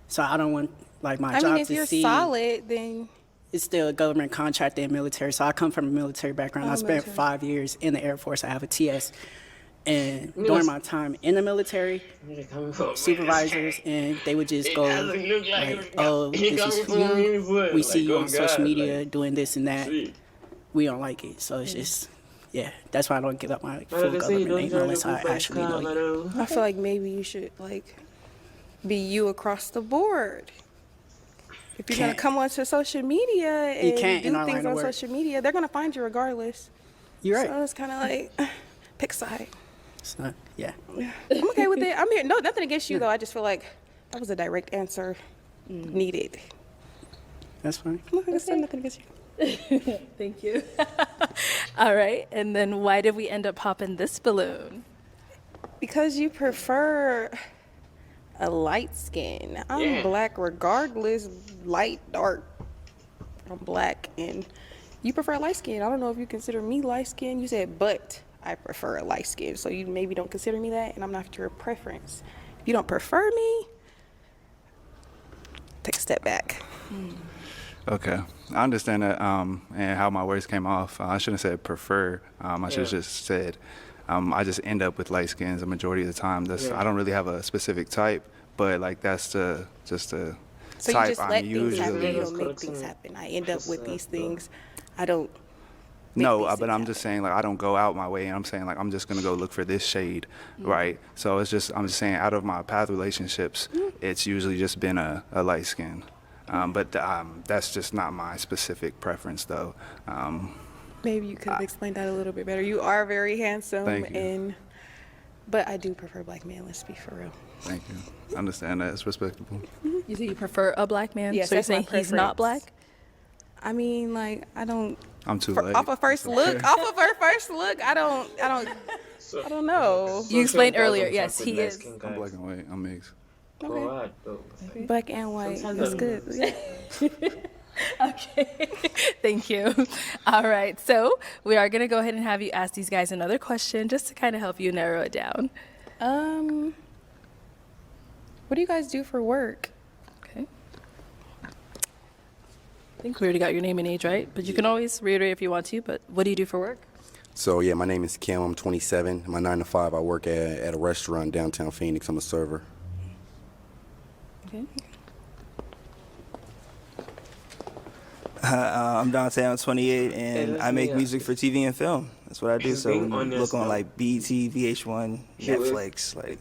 So I don't want my job if to you're see. solid, then It's still a government contract and military. So I come from a military background. I spent military. 5 years in the Air Force. I have a TS. And during my time in the military, supervisors, and they would just go oh, this is you. We see you on social media doing this and that. We don't like it. So it's just, yeah, that's why I don't give up my full government name unless I actually know you. I feel like maybe you should be you across the board. If you're gonna come onto social media and can't in do our things line of on work. social media, they're gonna find you regardless. You're right. So it's kind of like pick side. So, yeah. I'm okay with it. I'm here. No, nothing against you though. I just feel like that was a direct answer needed. That's fine. Nothing against you. Thank you. All right, and then why did we end up popping this balloon? Because you prefer a light skin. I'm Yeah. black regardless, light, dark. I'm black, and you prefer light skin. I don't know if you consider me light skin. You said, but I prefer a light skin, so you maybe don't consider me that, and I'm not your preference. If you don't prefer me, take a step back. Okay, I understand that, and how my words came off. I shouldn't have said prefer. I should have just said I just end up with light skins the majority of the time. I don't really have a specific type, but like that's just the So type you just I'm let things happen. usually. You don't make things happen. I end up with these things. I don't. No, but I'm just saying like I don't go out my way, and I'm saying like I'm just gonna go look for this shade, right? So I'm just saying out of my past relationships, it's usually just been a light skin, but that's just not my specific preference though. Maybe you could have explained that a little bit better. You are very handsome, Thank you. but I do prefer black men. Let's be for real. Thank you. I understand that. It's respectable. You say you prefer a black man? Yes, so you're that's my saying he's not preference. black? I mean, like I don't. I'm too late. Off of first look, I don't know. You explained earlier, yes, he is. I'm black and white. I'm mixed. Okay. Black and white. That's good. Yeah. Okay, thank you. All right, so we are going to go ahead and have you ask these guys another question just to kind of help you narrow it down. What do you guys do for work? Okay. I think we already got your name and age, right? But you can always reiterate if you want to, but what do you do for work? So yeah, my name is Kim. I'm 27. My 9 to 5. I work at a restaurant downtown Phoenix. I'm a server. Okay. I'm Dante. I'm 28, and I make music for TV and film. That's what I do. So when you look on like BET, VH1, Netflix, like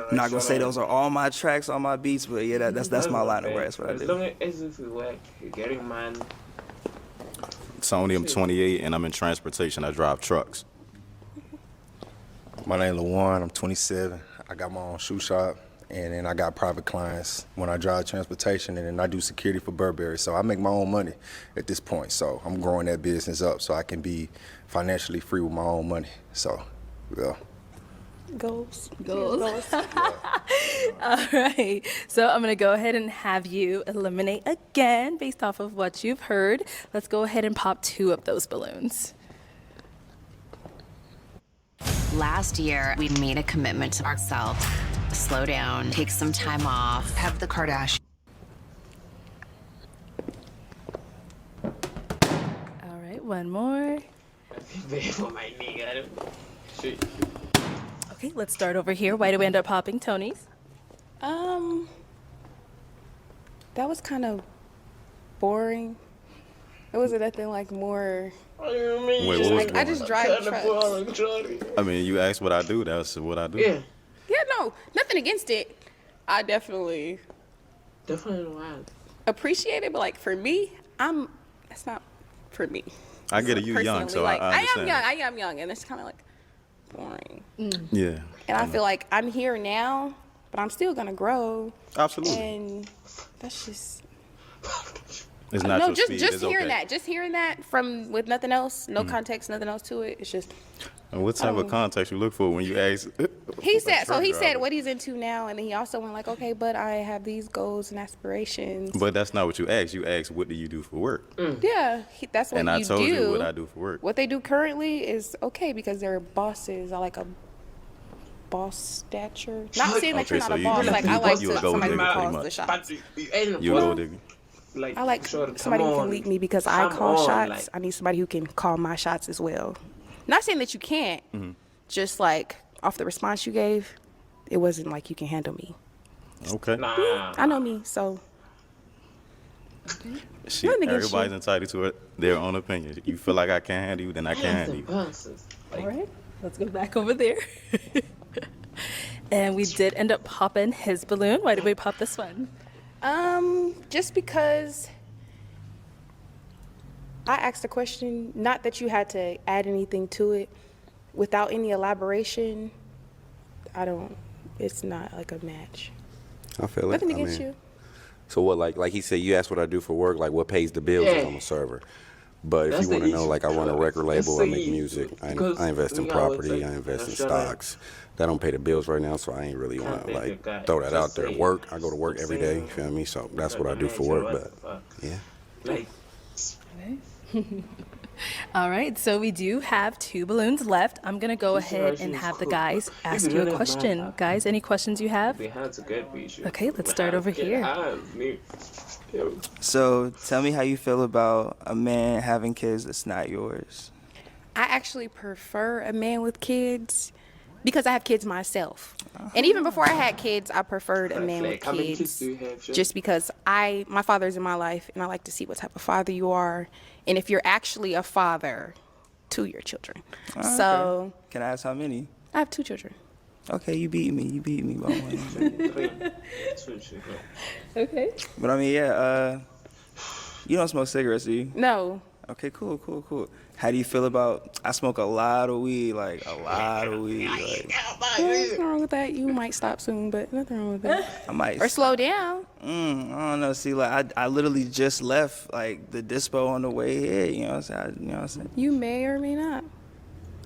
I'm not gonna say those are all my tracks, all my beats, but yeah, that's my line of work. That's what I As do. long as if you work, you're getting man. Tony, I'm 28, and I'm in transportation. I drive trucks. My name LaJuan. I'm 27. I got my own shoe shop, and then I got private clients when I drive transportation, and then I do security for Burberry. So I make my own money at this point. So I'm growing that business up so I can be financially free with my own money. So, yeah. Goals. All right, so I'm going to go ahead and have you eliminate again based off of what you've heard. Let's go ahead and pop 2 of those balloons. Last year, we made a commitment to ourselves. Slow down, take some time off. Have the Kardashian. All right, one more. For my nigga. Okay, let's start over here. Why do we end up popping Tony's? That was kind of boring. It wasn't nothing like more. What do you mean? Wait, what was I just drive trucks. I mean, you asked what I do. That's what I do. Yeah. Yeah, no, nothing against it. I definitely wild. appreciate it, but like for me, it's not for me. I get it. You young, Personally, so like, I understand. I am young, and it's kind of like boring. Yeah. And I feel like I'm here now, but I'm still gonna grow. Absolutely. And that's just It's not no, your just speed. just It's hearing okay. that, just hearing that from with nothing else, no context, nothing else to it. It's just And what type of context you look for when you ask? he said. So he truck said driver. what he's into now, and then he also went like, okay, but I have these goals and aspirations. But that's not what you asked. You asked, what do you do for work? Yeah, that's what And you I told do. you what I do for work. What they do currently is okay because they're bosses. I like a boss stature. Not saying that Okay, you're not so a you- boss. you- Like you- I like you a to, gold somebody who digger, pretty calls the much. shots. You a gold digger. Like, I like sure, somebody who come can on. lead me because I call Come on, shots. like- I need somebody who can call my shots as well. Not saying that you can't. Just like off the response you gave, it wasn't like you can handle me. Okay. Nah. I know me, so Shit, Nothing against everybody's you. entitled to their own opinion. You feel like I can't handle you, then I can't handle you. All right, let's go back over there. And we did end up popping his balloon. Why did we pop this one? just because I asked a question, not that you had to add anything to it, without any elaboration. It's not like a match. I feel it. Nothing I against mean, you. So what, like he said, you asked what I do for work, like what pays the bills if I'm a server. But if That's you want the to know, issue. like I run a record Let's label, I say make music, because I invest in we always property, say, I invest in shut up. stocks. That don't pay the bills right now, so I ain't really want to Can't like take throw your that guy. out there. Just say Work, I go to work stop every day. saying You feel me? So that's not what I the do for nature, work. what But the fuck? yeah. Like, All right, so we do have 2 balloons left. I'm gonna go ahead and have the guys ask you a question. Guys, any questions you have? they had to get with you. Okay, let's start over here. So tell me how you feel about a man having kids that's not yours. I actually prefer a man with kids because I have kids myself. And even before I had kids, I preferred a man with How many kids kids do you have, Shay? just because my father's in my life and I like to see what type of father you are and if you're actually a father to your children. Oh, So okay. Can I ask how many? I have 2 children. Okay, you beat me. You beat me by one. Okay. But I mean, yeah. You don't smoke cigarettes, do you? No. Okay, cool. How do you feel about? I smoke a lot of weed, like a lot of weed. Like, Nothing wrong with that. You might stop soon, but nothing wrong with that. I might. Or slow down. I don't know. See, like I literally just left like the dispo on the way here. You know what I'm saying? You may or may not.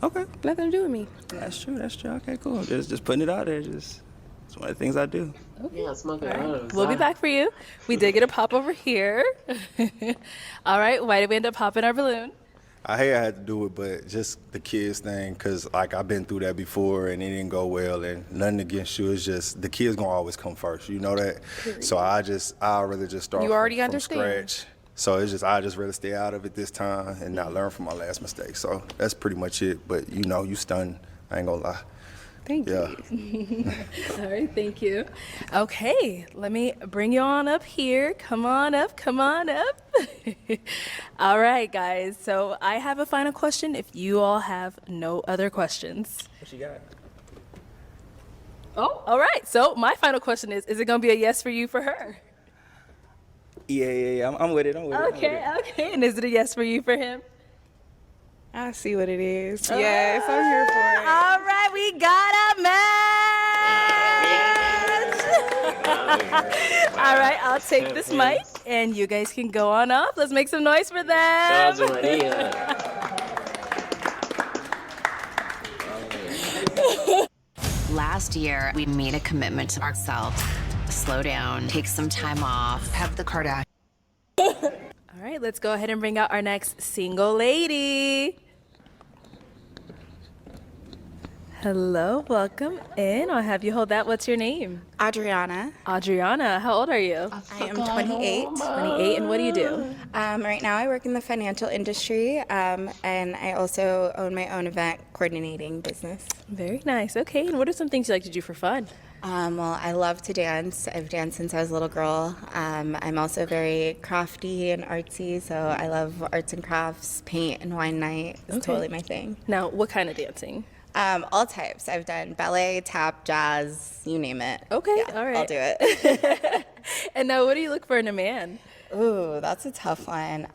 Okay. Nothing to do with me. That's true. Okay, cool. Just putting it out there. It's one of the things I do. Yeah, smoking. We'll be back for you. We did get a pop over here. All right, why did we end up popping our balloon? I hate I had to do it, but just the kids thing, because like I've been through that before and it didn't go well, and nothing against you. It's just the kids gonna always come first. You know that. So I'd rather just start. You already from understand. scratch. So I just rather stay out of it this time and not learn from my last mistake. So that's pretty much it. But you stunned. I ain't gonna lie. Thank you. All right, thank you. Okay, let me bring you on up here. Come on up. All right, guys. So I have a final question if you all have no other questions. What you got? Oh, all right. So my final question is it going to be a yes for you for her? Yeah. I'm with it. Okay. And is it a yes for you for him? I see what it is. Yes, I'm here for it. All right, we got a match. All right, I'll take this mic, and you guys can go on up. Let's make some noise for them. Shout out to Maria. Last year, we made a commitment to ourselves. Slow down, take some time off, Have the Kardashian. All right, let's go ahead and bring out our next single lady. Hello, welcome in. I'll have you hold that. What's your name? Adriana. Adriana, how old are you? I am 28. 28, and what do you do? Right now I work in the financial industry, and I also own my own event coordinating business. Very nice. Okay, and what are some things you like to do for fun? Well, I love to dance. I've danced since I was a little girl. I'm also very crafty and artsy, so I love arts and crafts, paint and wine night. It's totally my thing. Now, what kind of dancing? All types. I've done ballet, tap, jazz, you name it. Okay, Yeah, all right. I'll do it. And now, what do you look for in a man? Ooh, that's a tough one.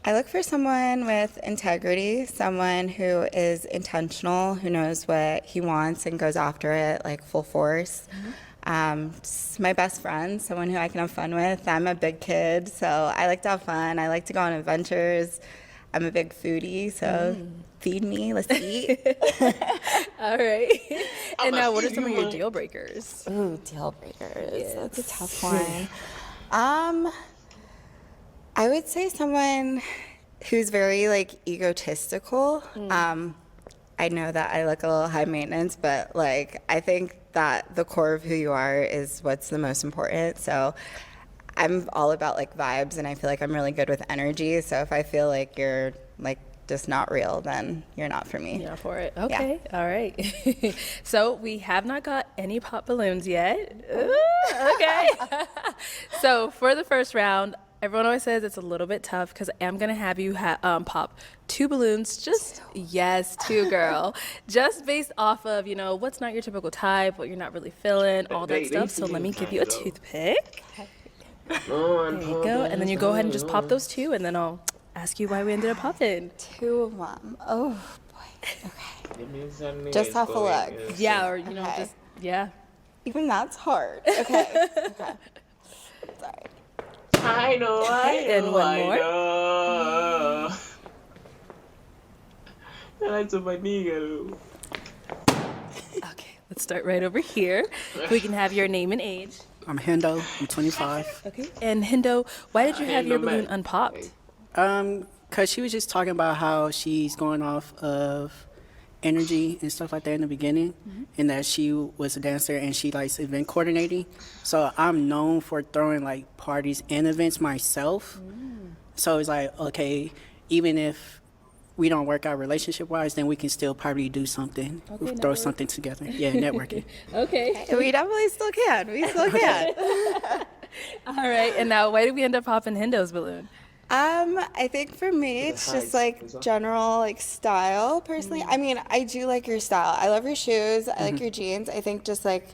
I look for someone with integrity, someone who is intentional, who knows what he wants and goes after it like full force. Just my best friend, someone who I can have fun with. I'm a big kid, so I like to have fun. I like to go on adventures. I'm a big foodie, so feed me, let's eat. All right. And now, what are some of your deal breakers? Ooh, deal breakers. That's a tough one. I would say someone who's very like egotistical. I know that I look a little high maintenance, but like I think that the core of who you are is what's the most important. So I'm all about like vibes, and I feel like I'm really good with energy. So if I feel like you're like just not real, then you're not for me. You're not for it. Okay. All right. So we have not got any pop balloons yet. Ooh, okay. So for the first round, everyone always says it's a little bit tough because I'm going to have you pop 2 balloons. Just, yes, 2, girl. Just based off of, what's not your typical type, what you're not really feeling, all that stuff. So let me give you a toothpick. There you go. And then you go ahead and just pop those 2, and then I'll ask you why we ended up popping. 2 of them. Oh, boy. Okay. Just have to look. Yeah, or, just, yeah. Even that's hard. Okay. Okay. Sorry. I know, And one more. I like to my nigga. Okay, let's start right over here. If we can have your name and age. I'm Hendo. I'm 25. Okay. And Hindo, why did you have your balloon unpopped? Cause she was just talking about how she's going off of energy and stuff like that in the beginning, and that she was a dancer and she likes event coordinating. So I'm known for throwing like parties and events myself. So it's like, okay, even if we don't work out relationship wise, then we can still probably do something, throw something together. Yeah, networking. Okay. We definitely still can. We still can. All right. And now, why did we end up popping Hindo's balloon? I think for me, it's just like general like style. Personally, I mean, I do like your style. I love your shoes. I like your jeans. I think just like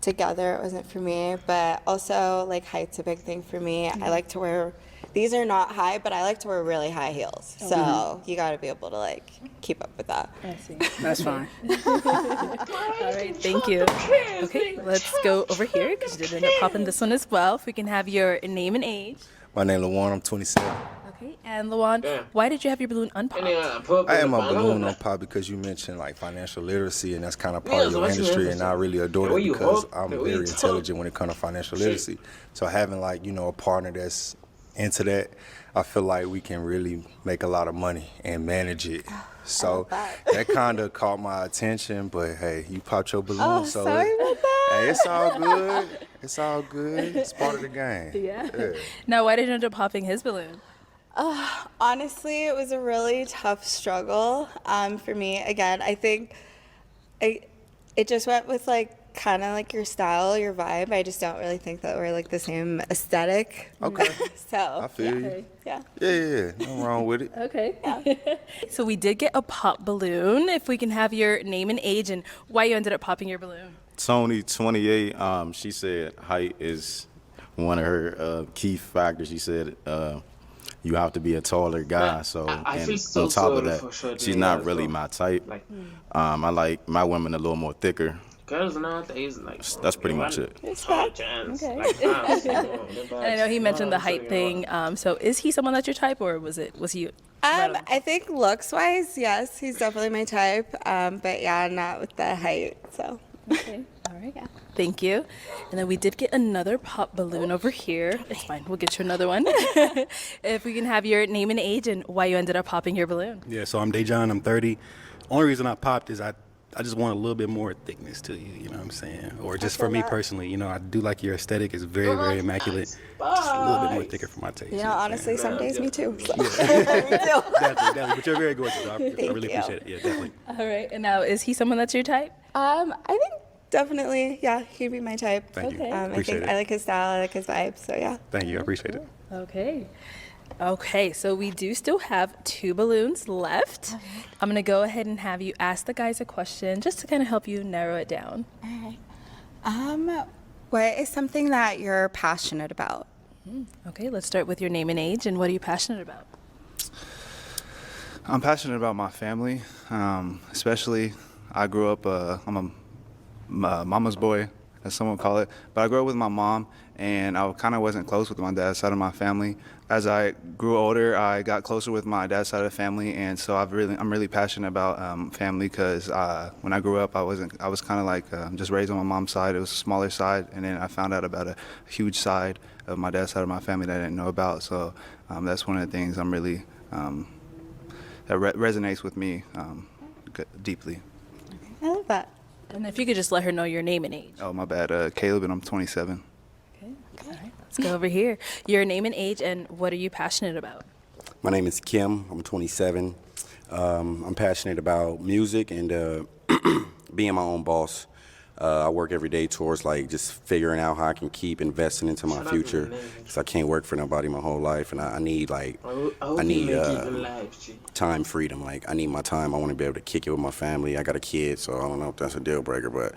together it wasn't for me, but also like height's a big thing for me. I like to wear. These are not high, but I like to wear really high heels. So you got to be able to like keep up with that. I see. That's fine. All right, thank you. Okay, let's go over here because you did end up popping this one as well. If we can have your name and age. My name is Lawan. I'm 27. Okay, and Lawan, why did you have your balloon unpopped? I had my balloon on pop because you mentioned like financial literacy, and that's kind of part of your industry, and I really adore it because I'm very intelligent when it comes to financial literacy. So having like, you know, a partner that's into that, I feel like we can really make a lot of money and manage it. So that kind of caught my attention, but hey, you popped your balloon, so sorry about that. Hey, it's all good. It's all good. It's part of the game. Yeah. Now, why did you end up popping his balloon? Honestly, it was a really tough struggle for me. Again, I think it just went with like kind of like your style, your vibe. I just don't really think that we're like the same aesthetic. Okay. So I feel you. Yeah. Yeah. Nothing wrong with it. Okay. So we did get a pop balloon. If we can have your name and age and why you ended up popping your balloon. Tony, 28. She said height is one of her key factors. She said you have to be a taller guy. So I and feel so on top of sorry for that, sure she's doing not that really as well. my type. Like, I like my women a little more thicker. girls nowadays, like, That's pretty much it. Okay. And I know he mentioned the height thing. So is he someone that's your type, or was he? I think looks wise, yes, he's definitely my type. But yeah, not with the height. So. Okay. All right. Yeah. Thank you. And then we did get another pop balloon over here. It's fine. We'll get you another one. If we can have your name and age and why you ended up popping your balloon. Yeah, so I'm Dejan, I'm 30. Only reason I popped is I just want a little bit more thickness to you, you know what I'm saying? Or just for me personally, you know, I do like your aesthetic. It's very, very immaculate. Just a little bit more thicker for my taste. You know, honestly, some days me too. So. Definitely. But you're very gorgeous. I really appreciate it. Yeah, definitely. All right. And now, is he someone that's your type? I think definitely, yeah, he'd be my type. Thank you. Okay. Appreciate it. I like his style, I like his vibe, so yeah. Thank you. I appreciate it. Okay. Okay, so we do still have 2 balloons left. I'm going to go ahead and have you ask the guys a question just to kind of help you narrow it down. All right. What is something that you're passionate about? Okay, let's start with your name and age, and what are you passionate about? I'm passionate about my family, especially I grew up, I'm a mama's boy, as someone call it, but I grew up with my mom, and I kind of wasn't close with my dad's side of my family. As I grew older, I got closer with my dad's side of the family, and so I'm really passionate about family because when I grew up, I was kind of like just raised on my mom's side. It was a smaller side, and then I found out about a huge side of my dad's side of my family that I didn't know about. So that's one of the things I'm really that resonates with me deeply. I love that. And if you could just let her know your name and age. Oh, my bad. Caleb, and I'm 27. Okay. All right. Let's go over here. Your name and age, and what are you passionate about? My name is Kim. I'm 27. I'm passionate about music and being my own boss. I work every day towards like just figuring out how I can keep investing into my future, because I can't work for nobody my whole life, and I need like time freedom. Like I need my time. I want to be able to kick it with my family. I got a kid, so I don't know if that's a deal breaker, but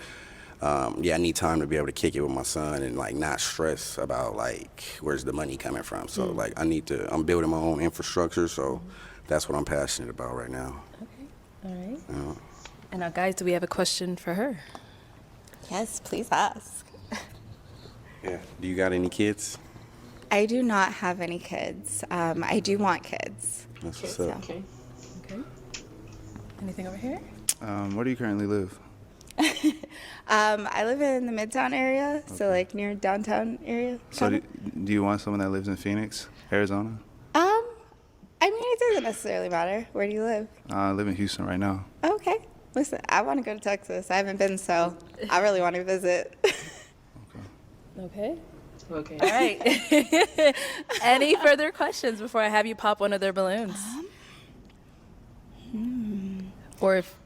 yeah, I need time to be able to kick it with my son and like not stress about like where's the money coming from. So like I'm building my own infrastructure, so that's what I'm passionate about right now. Okay. All right. And now, guys, do we have a question for her? Yes, please ask. Yeah. Do you got any kids? I do not have any kids. I do want kids. That's what's up. Okay. Anything over here? Where do you currently live? I live in the Midtown area, so like near downtown area. So do you want someone that lives in Phoenix, Arizona? I mean, it doesn't necessarily matter. Where do you live? I live in Houston right now. Okay. Listen, I want to go to Texas. I haven't been, so I really want to visit. Okay. Okay. All right. Any further questions before I have you pop one of their balloons? Or if.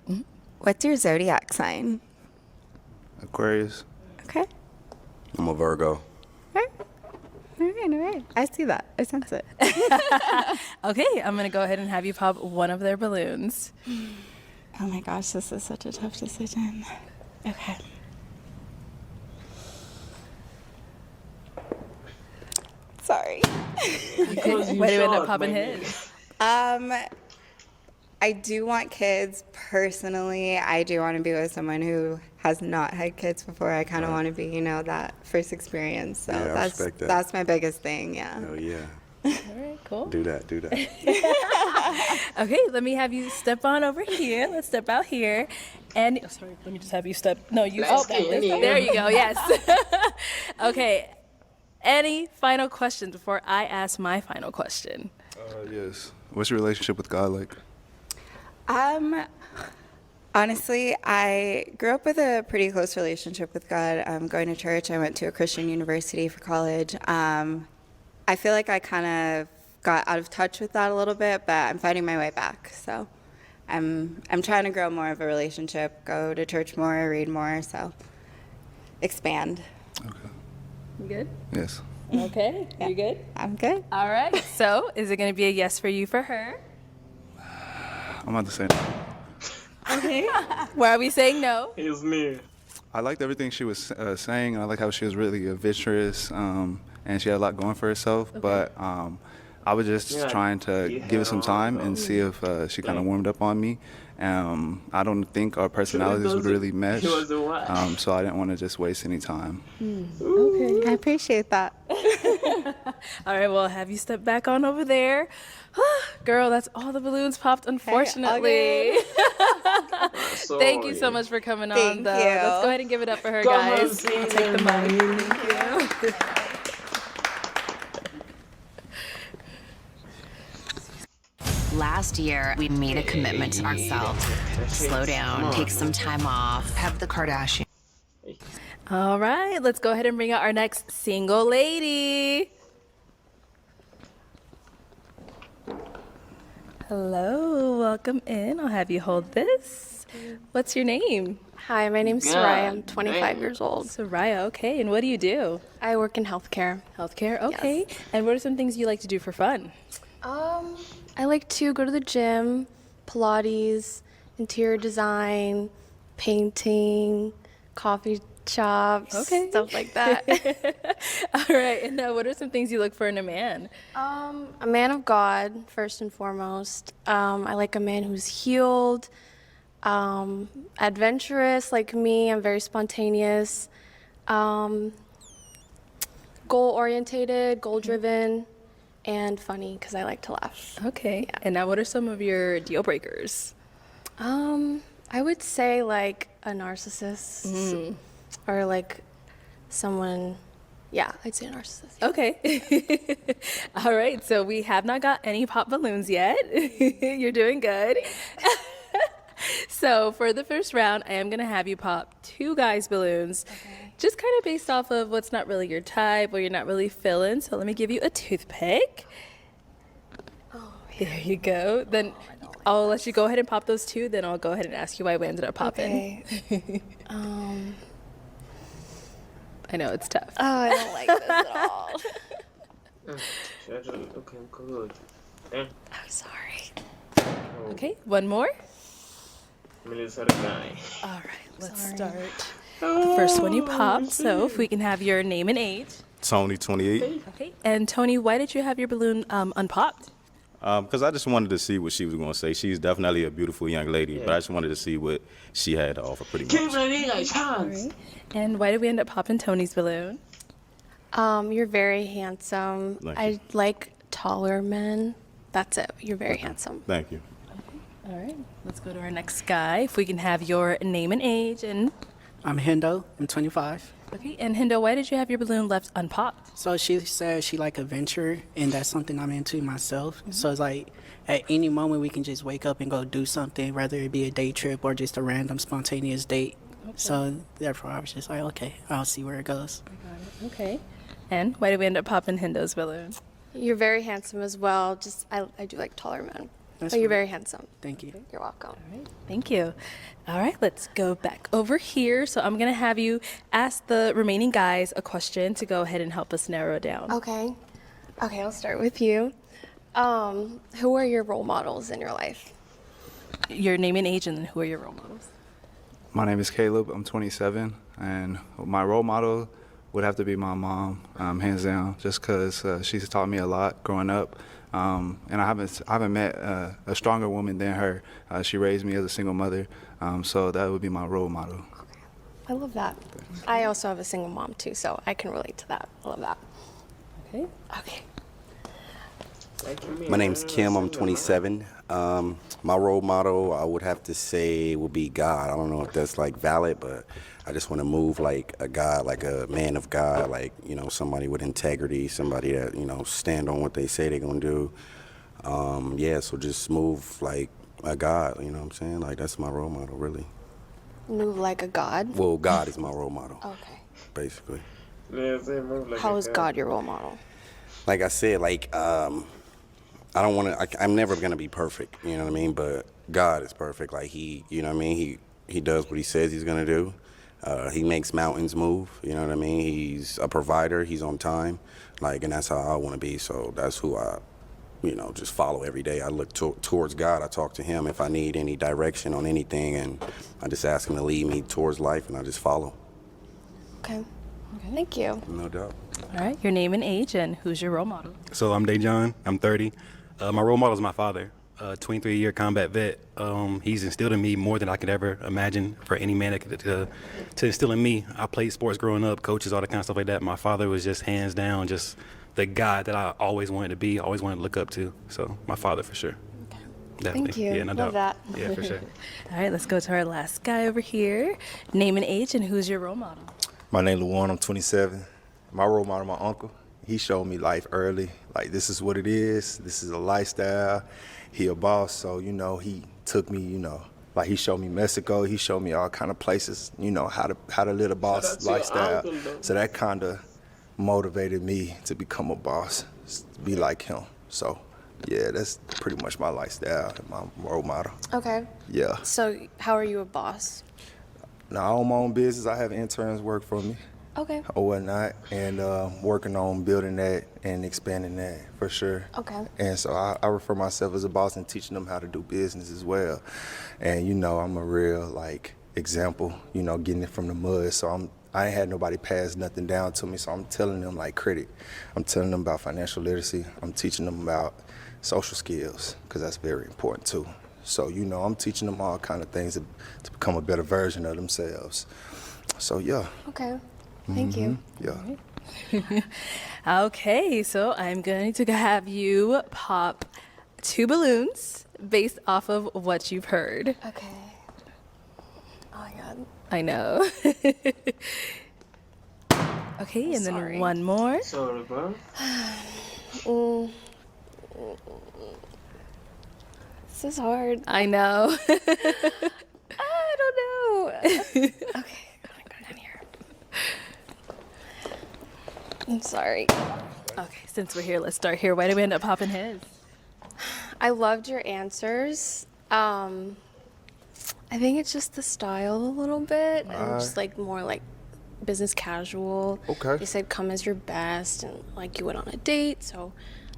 What's your zodiac sign? Aquarius. Okay. I'm a Virgo. All right. I see that. I sense it. Okay, I'm going to go ahead and have you pop one of their balloons. Oh my gosh, this is such a tough decision. Okay. Sorry. Why do you end up popping his? I do want kids personally. I do want to be with someone who has not had kids before. I kind of want to be, that first experience. So Yeah, I respect that. that's my biggest thing. Yeah. Oh yeah. All right, cool. Do that. Okay, let me have you step on over here. Let's step out here. And, sorry, let me just have you step. No, you. Let's There get in. you go, yes. Okay, any final questions before I ask my final question? Yes. What's your relationship with God like? Honestly, I grew up with a pretty close relationship with God. Going to church, I went to a Christian university for college. I feel like I kind of got out of touch with that a little bit, but I'm finding my way back. So I'm trying to grow more of a relationship, go to church more, read more, so expand. You good? Yes. Okay, you good? I'm good. All right, so is it going to be a yes for you for her? I'm about to say no. Okay. Why are we saying no? It's me. I liked everything she was saying, and I like how she was really adventurous, and she had a lot going for herself. But I was just trying to give it some time and see if she kind of warmed up on me. I don't think our personalities would really mesh, so I didn't want to just waste any time. Okay. I appreciate that. All right, well, have you step back on over there. Girl, that's all the balloons popped, unfortunately. Thank you so much for coming on, Thank though. you. Let's go ahead and give it up for her, guys. I'll take the mic. Thank you. Last year, we made a commitment to ourselves. Slow down, take some time off. Have the Kardashian. All right, let's go ahead and bring out our next single lady. Hello, welcome in. I'll have you hold this. What's your name? Hi, my name's Soraya. I'm 25 years old. Soraya, okay. And what do you do? I work in healthcare. Healthcare, okay. And what are some things you like to do for fun? I like to go to the gym, Pilates, interior design, painting, coffee shops, stuff like that. All right. And what are some things you look for in a man? A man of God, first and foremost. I like a man who's healed, adventurous like me. I'm very spontaneous, goal-orientated, goal-driven, and funny because I like to laugh. Okay. Yeah. And now what are some of your deal breakers? I would say like a narcissist or like someone, I'd say a narcissist. Yeah. Okay. All right. So we have not got any pop balloons yet. You're doing good. So for the first round, I am going to have you pop 2 guys' balloons, just kind of based off of what's not really your type or you're not really feeling. So let me give you a toothpick. Oh, there you go. Then I'll let you go ahead and pop those 2. Then I'll go ahead and ask you why we ended up popping. Okay. I know it's tough. Oh, I don't like this at all. She's looking good. Yeah. I'm sorry. Okay, one more. Melissa the guy. All right, let's start. The first one you popped. So if we can have your name and age. Tony, 28. Okay. And Tony, why did you have your balloon unpopped? Because I just wanted to see what she was going to say. She's definitely a beautiful young lady, but I just wanted to see what she had to offer pretty much. All right. And why did we end up popping Tony's balloon? You're very handsome. Thank I you. like taller men. That's it. You're very handsome. Thank you. All right, let's go to our next guy. If we can have your name and age and. I'm Hendo. I'm 25. Okay, and Hindo, why did you have your balloon left unpopped? So she said she like adventure, and that's something I'm into myself. So it's like at any moment we can just wake up and go do something, whether it be a day trip or just a random spontaneous date. So therefore I was just like, okay, I'll see where it goes. Okay. And why did we end up popping Hindo's balloon? You're very handsome as well. Just I do like taller men. That's But you're fine. very handsome. Thank you. You're welcome. Thank you. All right, let's go back over here. So I'm going to have you ask the remaining guys a question to go ahead and help us narrow it down. Okay. Okay, I'll start with you. Who are your role models in your life? Your name and age, and then who are your role models? My name is Caleb. I'm 27, and my role model would have to be my mom, hands down, just because she's taught me a lot growing up. And I haven't met a stronger woman than her. She raised me as a single mother, so that would be my role model. I love that. I also have a single mom too, so I can relate to that. I love that. Okay. Okay. My name's Kim. I'm 27. My role model, I would have to say, would be God. I don't know if that's like valid, but I just want to move like a God, like a man of God, like, you know, somebody with integrity, somebody that, you know, stand on what they say they're going to do. Yeah, so just move like a God, you know what I'm saying? Like, that's my role model, really. Move like a god. Well, God is my role model, Okay. basically. How is God your role model? Like I said, like, I don't want to, I'm never going to be perfect, you know what I mean? But God is perfect. Like, he, you know what I mean? He does what he says he's going to do. He makes mountains move, you know what I mean? He's a provider. He's on time. Like, and that's how I want to be. So that's who I, you know, just follow every day. I look towards God. I talk to him if I need any direction on anything. And I just ask him to lead me towards life, and I just follow. Okay. Thank you. No doubt. All right, your name and age, and who's your role model? So I'm Dejon. I'm 30. My role model is my father, 23-year combat vet. He's instilled in me more than I could ever imagine for any man to instill in me. I played sports growing up, coaches, all that kind of stuff like that. My father was just hands down, just the guy that I always wanted to be, always wanted to look up to. So my father for sure. Definitely. Thank you. Yeah, no Love doubt. that. Yeah, for sure. All right, let's go to our last guy over here. Name and age, and who's your role model? My name is Luan. I'm 27. My role model, my uncle. He showed me life early. Like, this is what it is. This is a lifestyle. He a boss, so, you know, he took me, you know, like, he showed me Mexico. He showed me all kind of places, you know, how to live a boss lifestyle. So that kind of motivated me to become a boss, be like him. So, yeah, that's pretty much my lifestyle and my role model. Okay. Yeah. So how are you a boss? Now, I own my own business. I have interns work for me. Okay. Or whatnot, and working on building that and expanding that for sure. Okay. And so I refer myself as a boss and teaching them how to do business as well. And you know, I'm a real like example, you know, getting it from the mud. So I ain't had nobody pass nothing down to me, so I'm telling them like credit. I'm telling them about financial literacy. I'm teaching them about social skills, because that's very important too. So, you know, I'm teaching them all kind of things to become a better version of themselves. So, yeah. Okay. Thank you. Yeah. Okay, so I'm going to have you pop 2 balloons based off of what you've heard. Okay. Oh my God. I know. Okay, and then one more. Sorry, bro. This is hard. I know. I don't know. Okay, I'm gonna go down here. I'm sorry. Okay, since we're here, let's start here. Why did we end up popping his? I loved your answers. I think it's just the style a little bit, and just like more like business casual. Okay. You said come as your best, and like you went on a date, so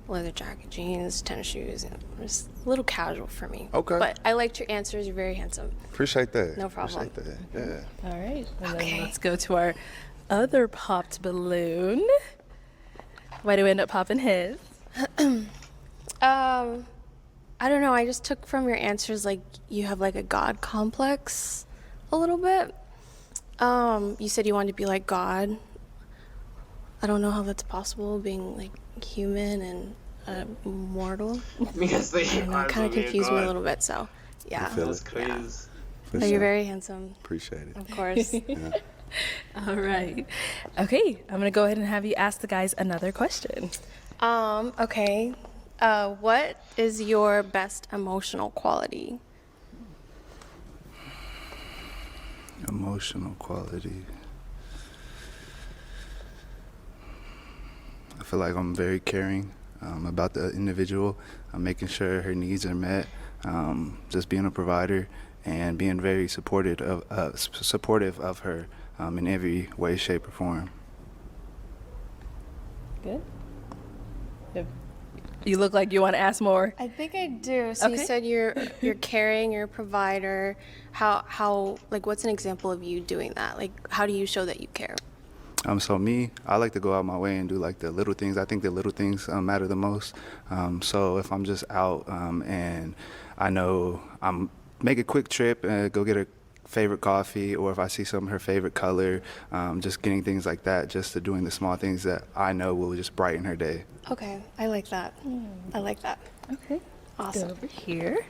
leather jacket, jeans, tennis shoes, and just a little casual for me. Okay. But I liked your answers. You're very handsome. Appreciate that. No problem. Appreciate that. Yeah. All right, and then let's go to our other popped balloon. Why do we end up popping his? I don't know. I just took from your answers like you have like a God complex a little bit. You said you wanted to be like God. I don't know how that's possible, being like human and mortal. Because I don't know, it kind of confused me a little bit. So, yeah. That's crazy. But you're very handsome. Appreciate it. Of course. Yeah. All right. Okay, I'm gonna go ahead and have you ask the guys another question. Okay. What is your best emotional quality? Emotional quality. I feel like I'm very caring about the individual. I'm making sure her needs are met. Just being a provider and being very supportive of her in every way, shape, or form. Good. You look like you want to ask more. I think I do. So you Okay. said you're caring, you're a provider. How like what's an example of you doing that? Like how do you show that you care? So me, I like to go out my way and do like the little things. I think the little things matter the most. So if I'm just out and I know I'm make a quick trip and go get a favorite coffee, or if I see some of her favorite color, just getting things like that, just to doing the small things that I know will just brighten her day. Okay, I like that. I like that. Okay. Awesome. Go over here.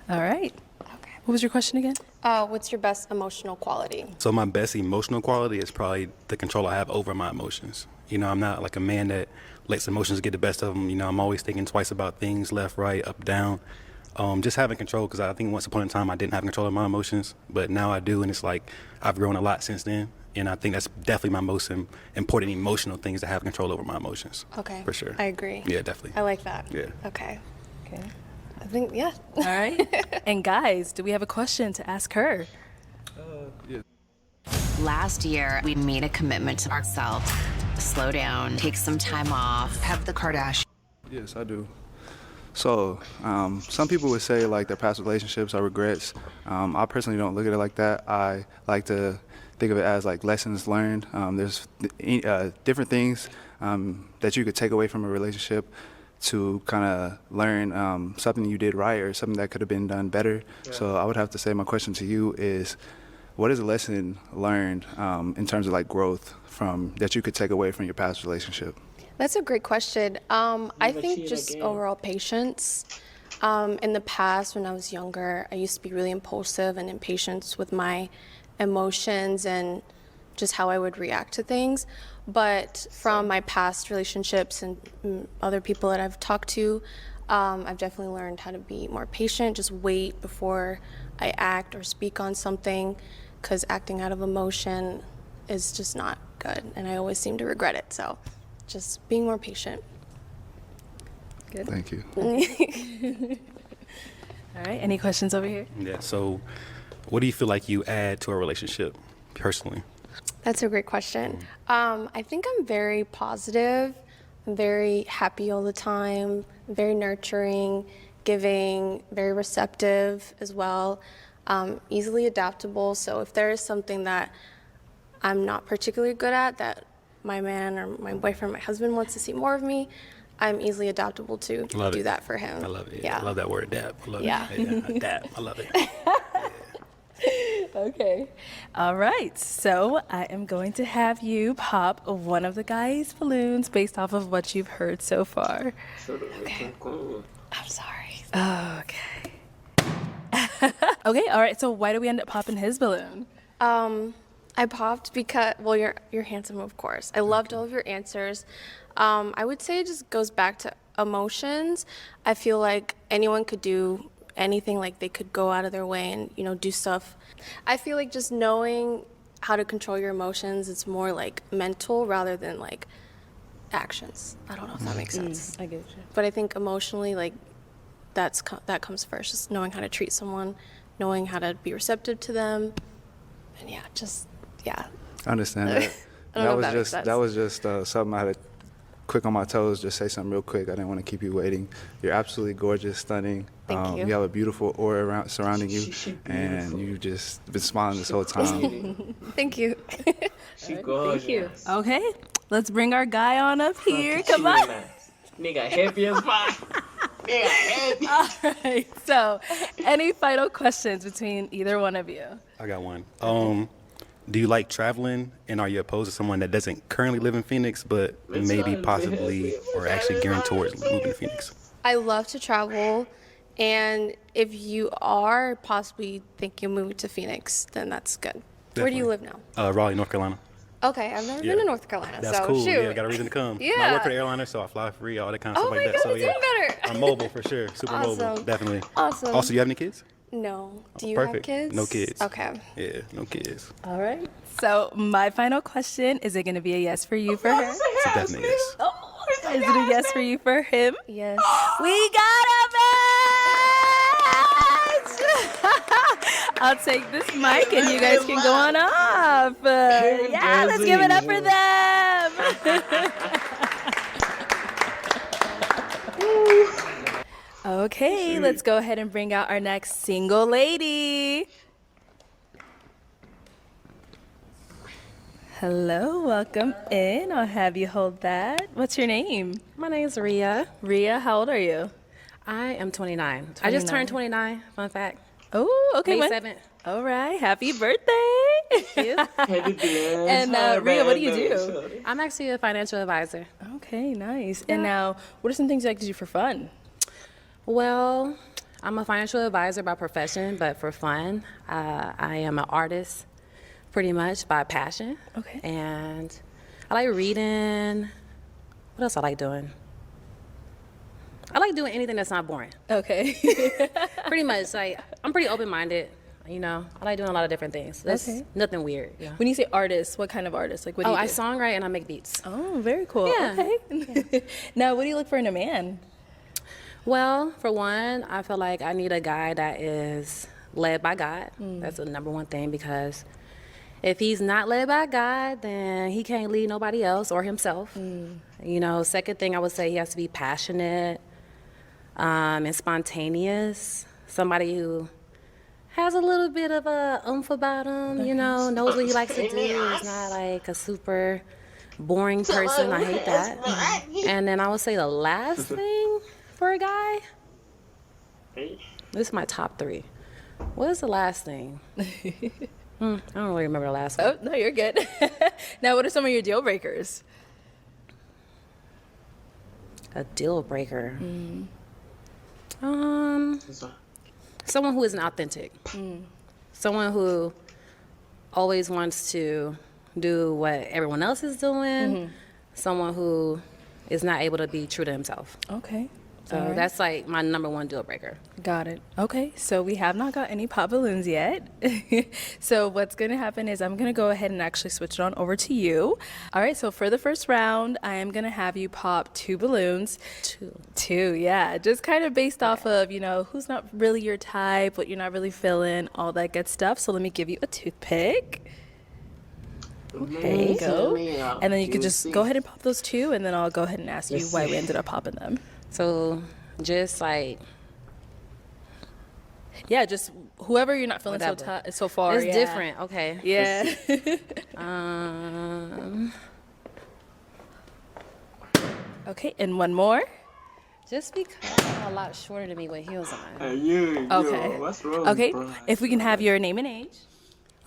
All right. Okay. What was your question again? What's your best emotional quality? So my best emotional quality is probably the control I have over my emotions. You know, I'm not like a man that lets emotions get the best of him. You know, I'm always thinking twice about things, left, right, up, down. Just having control, because I think once upon a time I didn't have control of my emotions, but now I do, and it's like I've grown a lot since then. And I think that's definitely my most important emotional thing, is to have control over my emotions. Okay. For sure. I agree. Yeah, definitely. I like that. Yeah. Okay. Okay. I think yeah. All right. And guys, do we have a question to ask her? Last year, we made a commitment to ourselves. Slow down, take some time off. Have the Kardashians. Yes, I do. So, some people would say like their past relationships are regrets. I personally don't look at it like that. I like to think of it as like lessons learned. There's different things that you could take away from a relationship to kind of learn something you did right or something that could have been done better. Yeah. So I would have to say my question to you is, what is a lesson learned in terms of like growth from that you could take away from your past relationship? That's a great question. I Never think cheat just again. overall patience. In the past, when I was younger, I used to be really impulsive and impatient with my emotions and just how I would react to things. But from my past relationships and other people that I've talked to, I've definitely learned how to be more patient, just wait before I act or speak on something, because acting out of emotion is just not good, and I always seem to regret it. So just being more patient. Good. Thank you. All right. Any questions over here? Yeah. So, what do you feel like you add to a relationship, personally? That's a great question. I think I'm very positive. I'm very happy all the time, very nurturing, giving, very receptive as well, easily adaptable. So if there is something that I'm not particularly good at, that my man or my boyfriend, my husband wants to see more of me, I'm easily adaptable to Love do it. that for him. I love it. Yeah. I love that word, adapt. I love Yeah. it. Adapt. I love it. Okay. All right. So I am going to have you pop one of the guys' balloons based off of what you've heard so far. I'm sorry. Okay. Okay. All right. So why do we end up popping his balloon? I popped because, well, you're handsome, of course. I loved all of your answers. I would say it just goes back to emotions. I feel like anyone could do anything, like they could go out of their way and, do stuff. I feel like just knowing how to control your emotions, it's more like mental rather than like actions. I don't know if that makes sense. I get you. But I think emotionally, like that comes first, just knowing how to treat someone, knowing how to be receptive to them. And yeah. I understand that. I don't know if that makes That was just something I had to quick on my toes, just say something real quick. I didn't want to keep you waiting. You're absolutely gorgeous, stunning. Thank you. You have a beautiful aura surrounding you, and you've just been smiling this whole time. Thank you. She gorgeous. Okay. Let's bring our guy on up here. Come on. Nigga happy as fuck. Nigga happy. All right. So, any final questions between either one of you? I got one. do you like traveling, and are you opposed to someone that doesn't currently live in Phoenix, but maybe possibly or actually gearing towards moving to Phoenix? I love to travel, and if you are possibly thinking of moving to Phoenix, then that's good. Where do you live now? Raleigh, North Carolina. Okay, I've never been to North Carolina, That's so cool. shoot. Yeah, I got a reason to come. Yeah. I work for the airliner, so I fly free, all that kind of stuff like that. God, So even better. I'm mobile for sure. Super mobile, Awesome. definitely. Awesome. Also, you have any kids? No. Do you Perfect. have kids? No kids. Okay. Yeah, no kids. All right. So my final question, is it going to be a yes for you for her? It's a definite yes. Oh, is it a yes for you for him? Yes. We got a match! I'll take this mic and you guys can go on off. Yeah, let's give it up for them. Okay, let's go ahead and bring out our next single lady. Hello, welcome in. I'll have you hold that. What's your name? My name is Ria. Ria, how old are you? I am 29. I just turned 29, fun fact. Oh, okay. May when- 7th. All right, happy birthday. And Ria, what do you do? I'm actually a financial advisor. Okay, nice. And now, what are some things you like to do for fun? Well, I'm a financial advisor by profession, but for fun, I am an artist pretty much by passion. Okay. And I like reading. What else I like doing? I like doing anything that's not boring. Okay. Pretty much, like, I'm pretty open-minded. You know, I like doing a lot of different things. That's Okay. nothing weird. Yeah. When you say artist, what kind of artist? Like, what do you do? I songwrite and I make beats. Oh, very cool. Yeah. Okay. Now, what do you look for in a man? Well, for one, I feel like I need a guy that is led by God. That's the number one thing, because if he's not led by God, then he can't lead nobody else or himself. You know, second thing I would say, he has to be passionate and spontaneous. Somebody who has a little bit of a oomph about him, you know, knows what he likes to do. Is not like a super boring person. I hate that. And then I would say the last thing for a guy, this is my top 3. What is the last thing? I don't really remember the last one. Oh, no, you're good. Now, what are some of your deal breakers? A deal breaker. Someone who isn't authentic. Someone who always wants to do what everyone else is doing. Someone who is not able to be true to himself. Okay. So All right. that's like my number one deal breaker. Got it. Okay, so we have not got any pop balloons yet. So what's going to happen is I'm going to go ahead and actually switch it on over to you. All right, so for the first round, I am going to have you pop 2 balloons. Two, yeah. Just kind of based off of, you know, who's not really your type, what you're not really feeling, all that good stuff. So let me give you a toothpick. There you go. And then you can just go ahead and pop those 2, and then I'll go ahead and ask you why we ended up popping them. So just like, yeah, just whoever you're not feeling so far. It's yeah. different. Okay. Yeah. Okay, and one more. Just because you're a lot shorter than me with heels on. Okay. Okay. If we can have your name and age.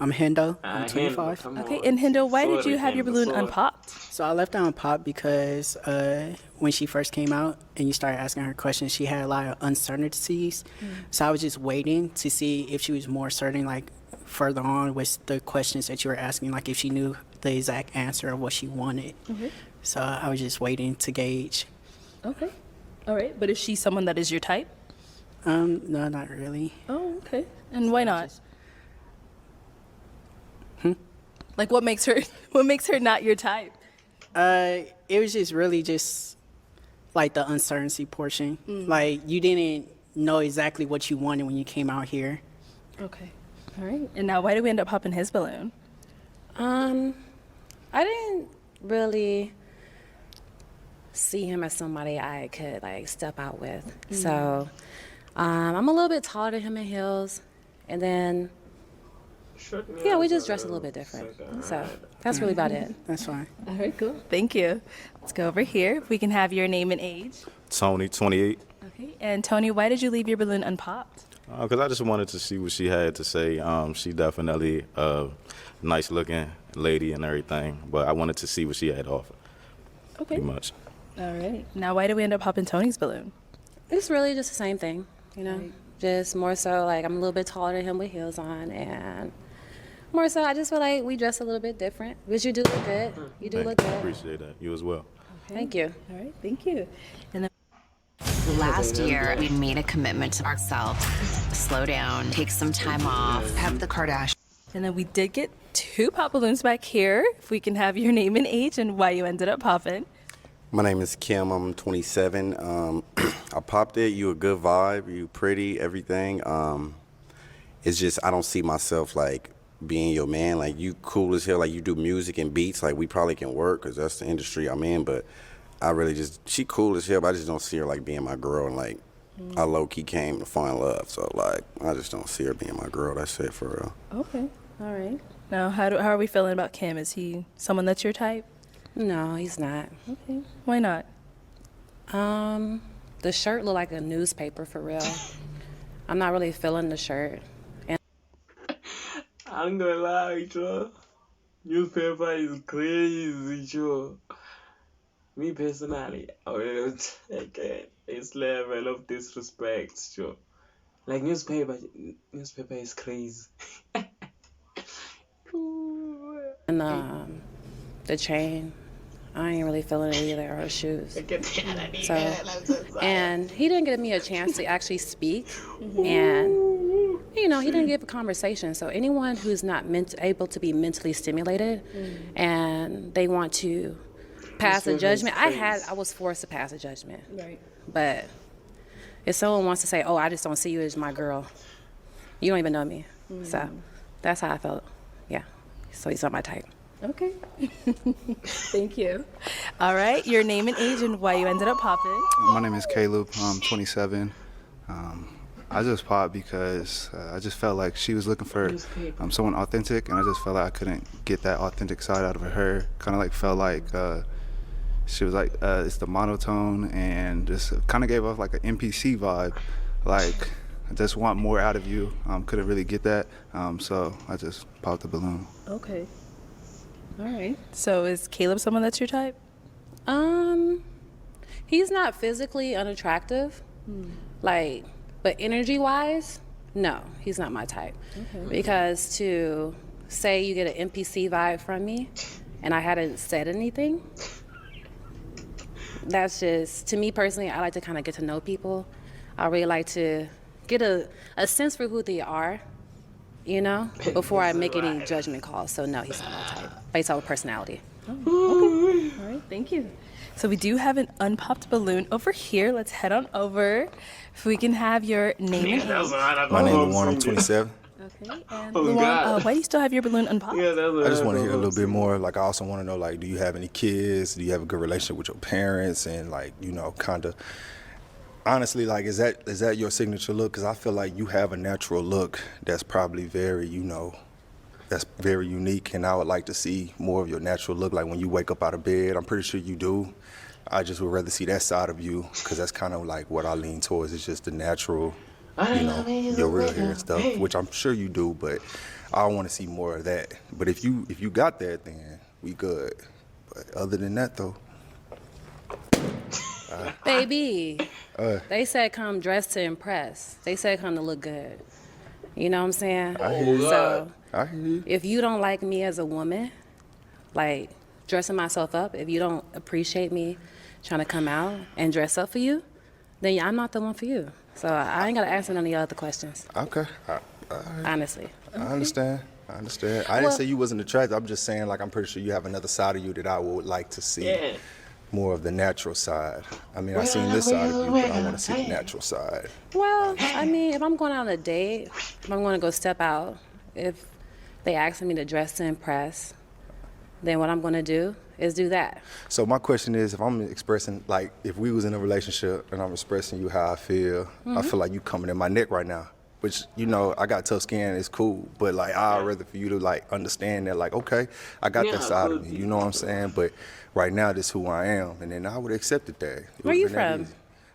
I'm Hendo. I'm 25. Okay, and Hendo, why did you have your balloon unpopped? So I left it unpopped because when she first came out and you started asking her questions, she had a lot of uncertainties. So I was just waiting to see if she was more certain, like further on with the questions that you were asking, like if she knew the exact answer of what she wanted. So I was just waiting to gauge. Okay. All right, but is she someone that is your type? No, not really. Oh, okay. And why not? Like, what makes her not your type? It was just really just like the uncertainty portion. Like you didn't know exactly what you wanted when you came out here. Okay. All right. And now, why did we end up popping his balloon? I didn't really see him as somebody I could like step out with. So I'm a little bit taller than him in heels, and then yeah, we just dress a little bit different. So that's really about it. That's fine. All right, cool. Thank you. Let's go over here. If we can have your name and age. Tony, 28. Okay. And Tony, why did you leave your balloon unpopped? Because I just wanted to see what she had to say. She definitely a nice looking lady and everything, but I wanted to see what she had to offer. Okay. Pretty much. All right. Now, why did we end up popping Tony's balloon? It's really just the same thing, you know. Just more so like I'm a little bit taller than him with heels on, and more so I just feel like we dress a little bit different. But you do look good. You do look good. Appreciate that. You as well. Thank you. All right. Thank you. And then Last year, we made a commitment to ourselves. Slow down, take some time off. Have the Kardashians. And then we did get 2 pop balloons back here. If we can have your name and age and why you ended up popping. My name is Kim. I'm 27. I popped it. You a good vibe. You pretty. Everything. It's just I don't see myself like being your man. Like you cool as hell. Like you do music and beats. Like we probably can work because that's the industry I'm in. But I really she cool as hell. But I just don't see her like being my girl. And like I low key came to find love. So like I just don't see her being my girl. That's it for real. Okay. All right. Now, how are we feeling about Kim? Is he someone that's your type? No, he's not. Okay. Why not? The shirt looked like a newspaper for real. I'm not really feeling the shirt. And I'm gonna lie, Joe. Newspaper is crazy, Joe. Me personally, I will take this level of disrespect, Joe. Like newspaper is crazy. and the chain, I ain't really feeling it either, or her shoes. So, and he didn't give me a chance to actually speak, and you know, he didn't give a conversation. So anyone who's not able to be mentally stimulated, and they want to pass a judgment, I was forced to pass a judgment. Right. But if someone wants to say, "Oh, I just don't see you as my girl," you don't even know me. So that's how I felt. Yeah. So he's not my type. Okay. Thank you. All right. Your name and age and why you ended up popping. My name is Caleb. I'm 27. I just popped because I just felt like she was looking for someone authentic, and I just felt like I couldn't get that authentic side out of her. Kind of like felt like she was like it's the monotone and just kind of gave off like an NPC vibe. Like I just want more out of you. Couldn't really get that, so I just popped the balloon. Okay. All right. So is Caleb someone that's your type? He's not physically unattractive, like, but energy-wise, no, he's not my type. Okay. Because to say you get an NPC vibe from me, and I hadn't said anything, that's just, to me personally, I like to kind of get to know people. I really like to get a sense for who they are, you know, before I make any judgment calls. So no, he's not my type, based on personality. Oh, okay. All right. Thank you. So we do have an unpopped balloon over here. Let's head on over. If we can have your name and age. My name is Luan. I'm 27. Okay. And Luan, why do you still have your balloon unpopped? I just want to hear a little bit more. Like, I also want to know, like, do you have any kids? Do you have a good relationship with your parents? And, like, you know, kind of, honestly, like, is that your signature look? Because I feel like you have a natural look that's probably very, you know, that's very unique. And I would like to see more of your natural look. Like, when you wake up out of bed, I'm pretty sure you do. I just would rather see that side of you, because that's kind of like what I lean towards. It's just the natural, you know, your real hair and stuff, which I'm sure you do, but I want to see more of that. But if you got that, then we good. But other than that, though. Baby, they said come dressed to impress. They said come to look good. You know what I'm saying? I hear you. So I hear you. if you don't like me as a woman, like dressing myself up, if you don't appreciate me trying to come out and dress up for you, then I'm not the one for you. So I ain't got to answer none of your other questions. Okay. Honestly. I understand. I didn't say you wasn't attractive. I'm just saying, like, I'm pretty sure you have another side of you that I would like to see. More of the natural side. I mean, I've seen this side of you, but I want to see the natural side. Well, I mean, if I'm going out on a date, if I'm going to go step out, if they ask me to dress to impress, then what I'm going to do is do that. So my question is, if I'm expressing, like, if we was in a relationship and I'm expressing you how I feel like you coming in my neck right now. Which, you know, I got tough skin, it's cool. But, like, I'd rather for you to, like, understand that, like, okay, I got that side of me. You know what I'm saying? But right now, this is who I am. And then I would have accepted that. Where you from?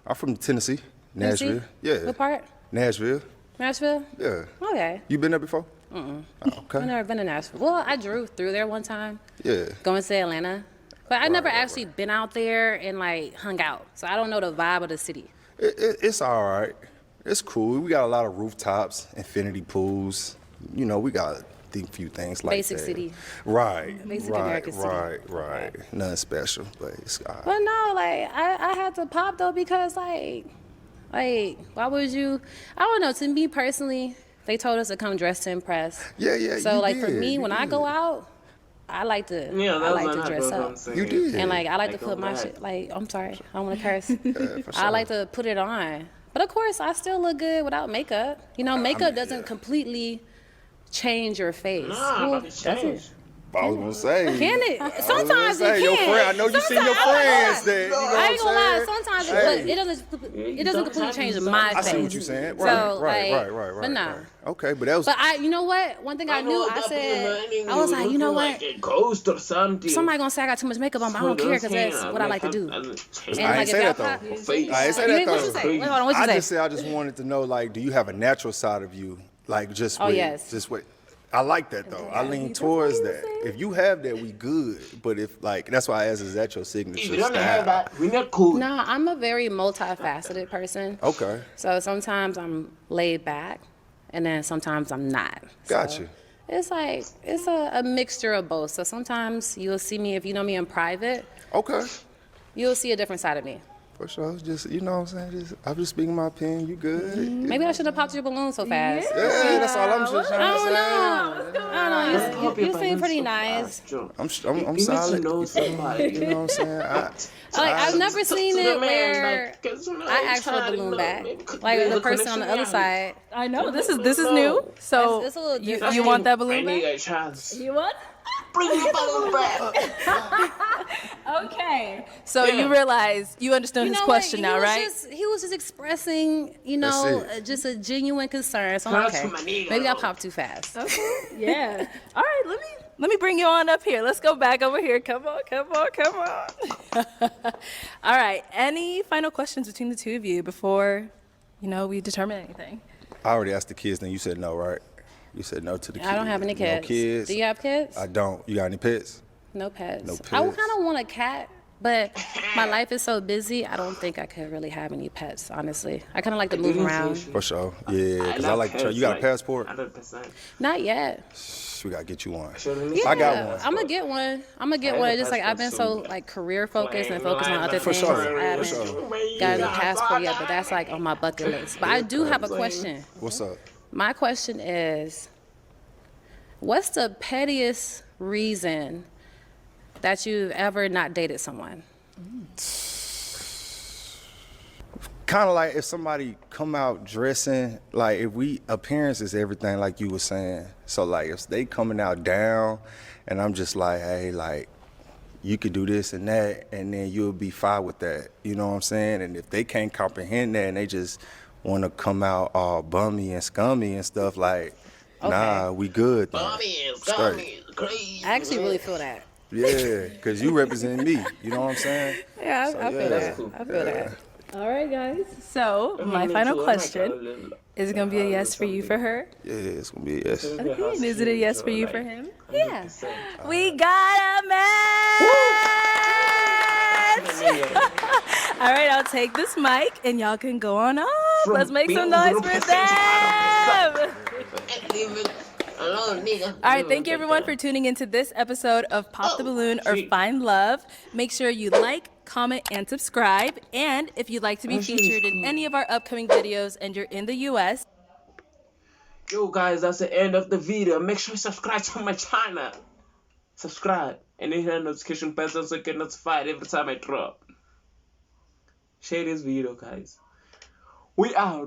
I'm from Tennessee, Nashville. Tennessee? Yeah. What part? Nashville. Nashville? Yeah. Okay. You been there before? Mm-mm. Oh, okay. I've never been to Nashville. Well, I drove through there one time. Yeah. Going to Atlanta. But I never actually been out there and like hung out. So I don't know the vibe of the city. It's all right. It's cool. We got a lot of rooftops, infinity pools. You know, we got a few things like Basic that. city. Right. Basic right, American city. Right. Nothing special, but it's all right. But no, like I had to pop though because like why would you? I don't know. To me personally, they told us to come dressed to impress. Yeah. So you like for did, me, you when I did. go out, I like to dress up. You did. And like I like to put my shit. Like I'm sorry, I don't want to curse. For I sure. like to put it on. But of course, I still look good without makeup. You know, makeup doesn't completely change your face. Nah, but it does changed. I was gonna say. Can it? I was Sometimes gonna say, it your can. friend, I know you seen your friends that. You know I ain't what gonna I'm lie. saying? Sometimes, Hey. but it doesn't completely change my face. I see what you're saying. So, Right. But nah. Okay, but that was. But you know what? One thing I knew, I said, I was like, you know what? Like a ghost or something. Somebody gonna say I got too much makeup on, but I don't care because that's what I like to do. I ain't say that though. I ain't say that though. What you say? Wait, hold on, what you I say? just said I just wanted to know, like, do you have a natural side of you, like just Oh, with, yes. just what? I like that though. I lean towards that. If you have that, we good. But if like, that's why I asked, is that your signature If you don't style? have that, we're not cool. Nah, I'm a very multifaceted person. Okay. So sometimes I'm laid back, and then sometimes I'm not. Got you. It's like it's a mixture of both. So sometimes you'll see me if you know me in private. Okay. You'll see a different side of me. For sure. Just, you know what I'm saying? I'm just speaking my opinion. You good? Maybe I should have popped your balloon so fast. Yeah, that's all I'm just trying to say. I don't know. You seem pretty nice. I'm solid. You know what I'm saying? I've never seen it where I asked for the balloon back. Like the person on the other side. I know this is new. So It's a little you different. want that balloon I need back? a chance. You want? Bring the balloon back. Okay. So you realize you understand his question now, right? He was just expressing, just a genuine concern. So I'm like, okay, maybe I popped too fast. Okay. Yeah. All right. Let me bring you on up here. Let's go back over here. Come on. All right. Any final questions between the two of you before, we determine anything? I already asked the kids, then you said no, right? You said no to the kids. I don't have any kids. No kids. Do you have kids? I don't. You got any pets? No pets. No I pets. kind of want a cat, but my life is so busy. I don't think I could really have any pets, honestly. I kind of like to move around. For sure. Yeah, because I like to. You got a passport? 100%. Not yet. We gotta get you one. Yeah, I got one. I'm gonna get one. Just like I've been so like career focused and focused on other For things. sure. I haven't gotten a passport yet, but that's like on my bucket list. But I do have a question. What's up? My question is, what's the pettiest reason that you've ever not dated someone? Kind of like if somebody come out dressing, like appearance is everything, like you were saying. So like if they coming out down and I'm just like, hey, like you could do this and that, and then you'll be fine with that. You know what I'm saying? And if they can't comprehend that and they just want to come out all bummy and scummy and stuff, like, nah, we good then. Bummy and Straight. scummy, crazy. I actually really feel that. Yeah, because you represent me. You know what I'm saying? Yeah, So, I feel yeah. that. I feel that. All right, guys. So my final question is it gonna be a yes for you for her? Yeah, it's going to be a yes. Okay. And is it a yes for you for him? Yeah. We got a match! All right, I'll take this mic and y'all can go on off. Let's make some noise for them. All right, thank you everyone for tuning into this episode of Pop the Balloon or Find Love. Make sure you like, comment, and subscribe. And if you'd like to be featured in any of our upcoming videos and you're in the US, Yo guys, that's the end of the video. Make sure you subscribe to my channel. Subscribe and hit the notification bell so you get notified every time I drop. Share this video, guys. We out.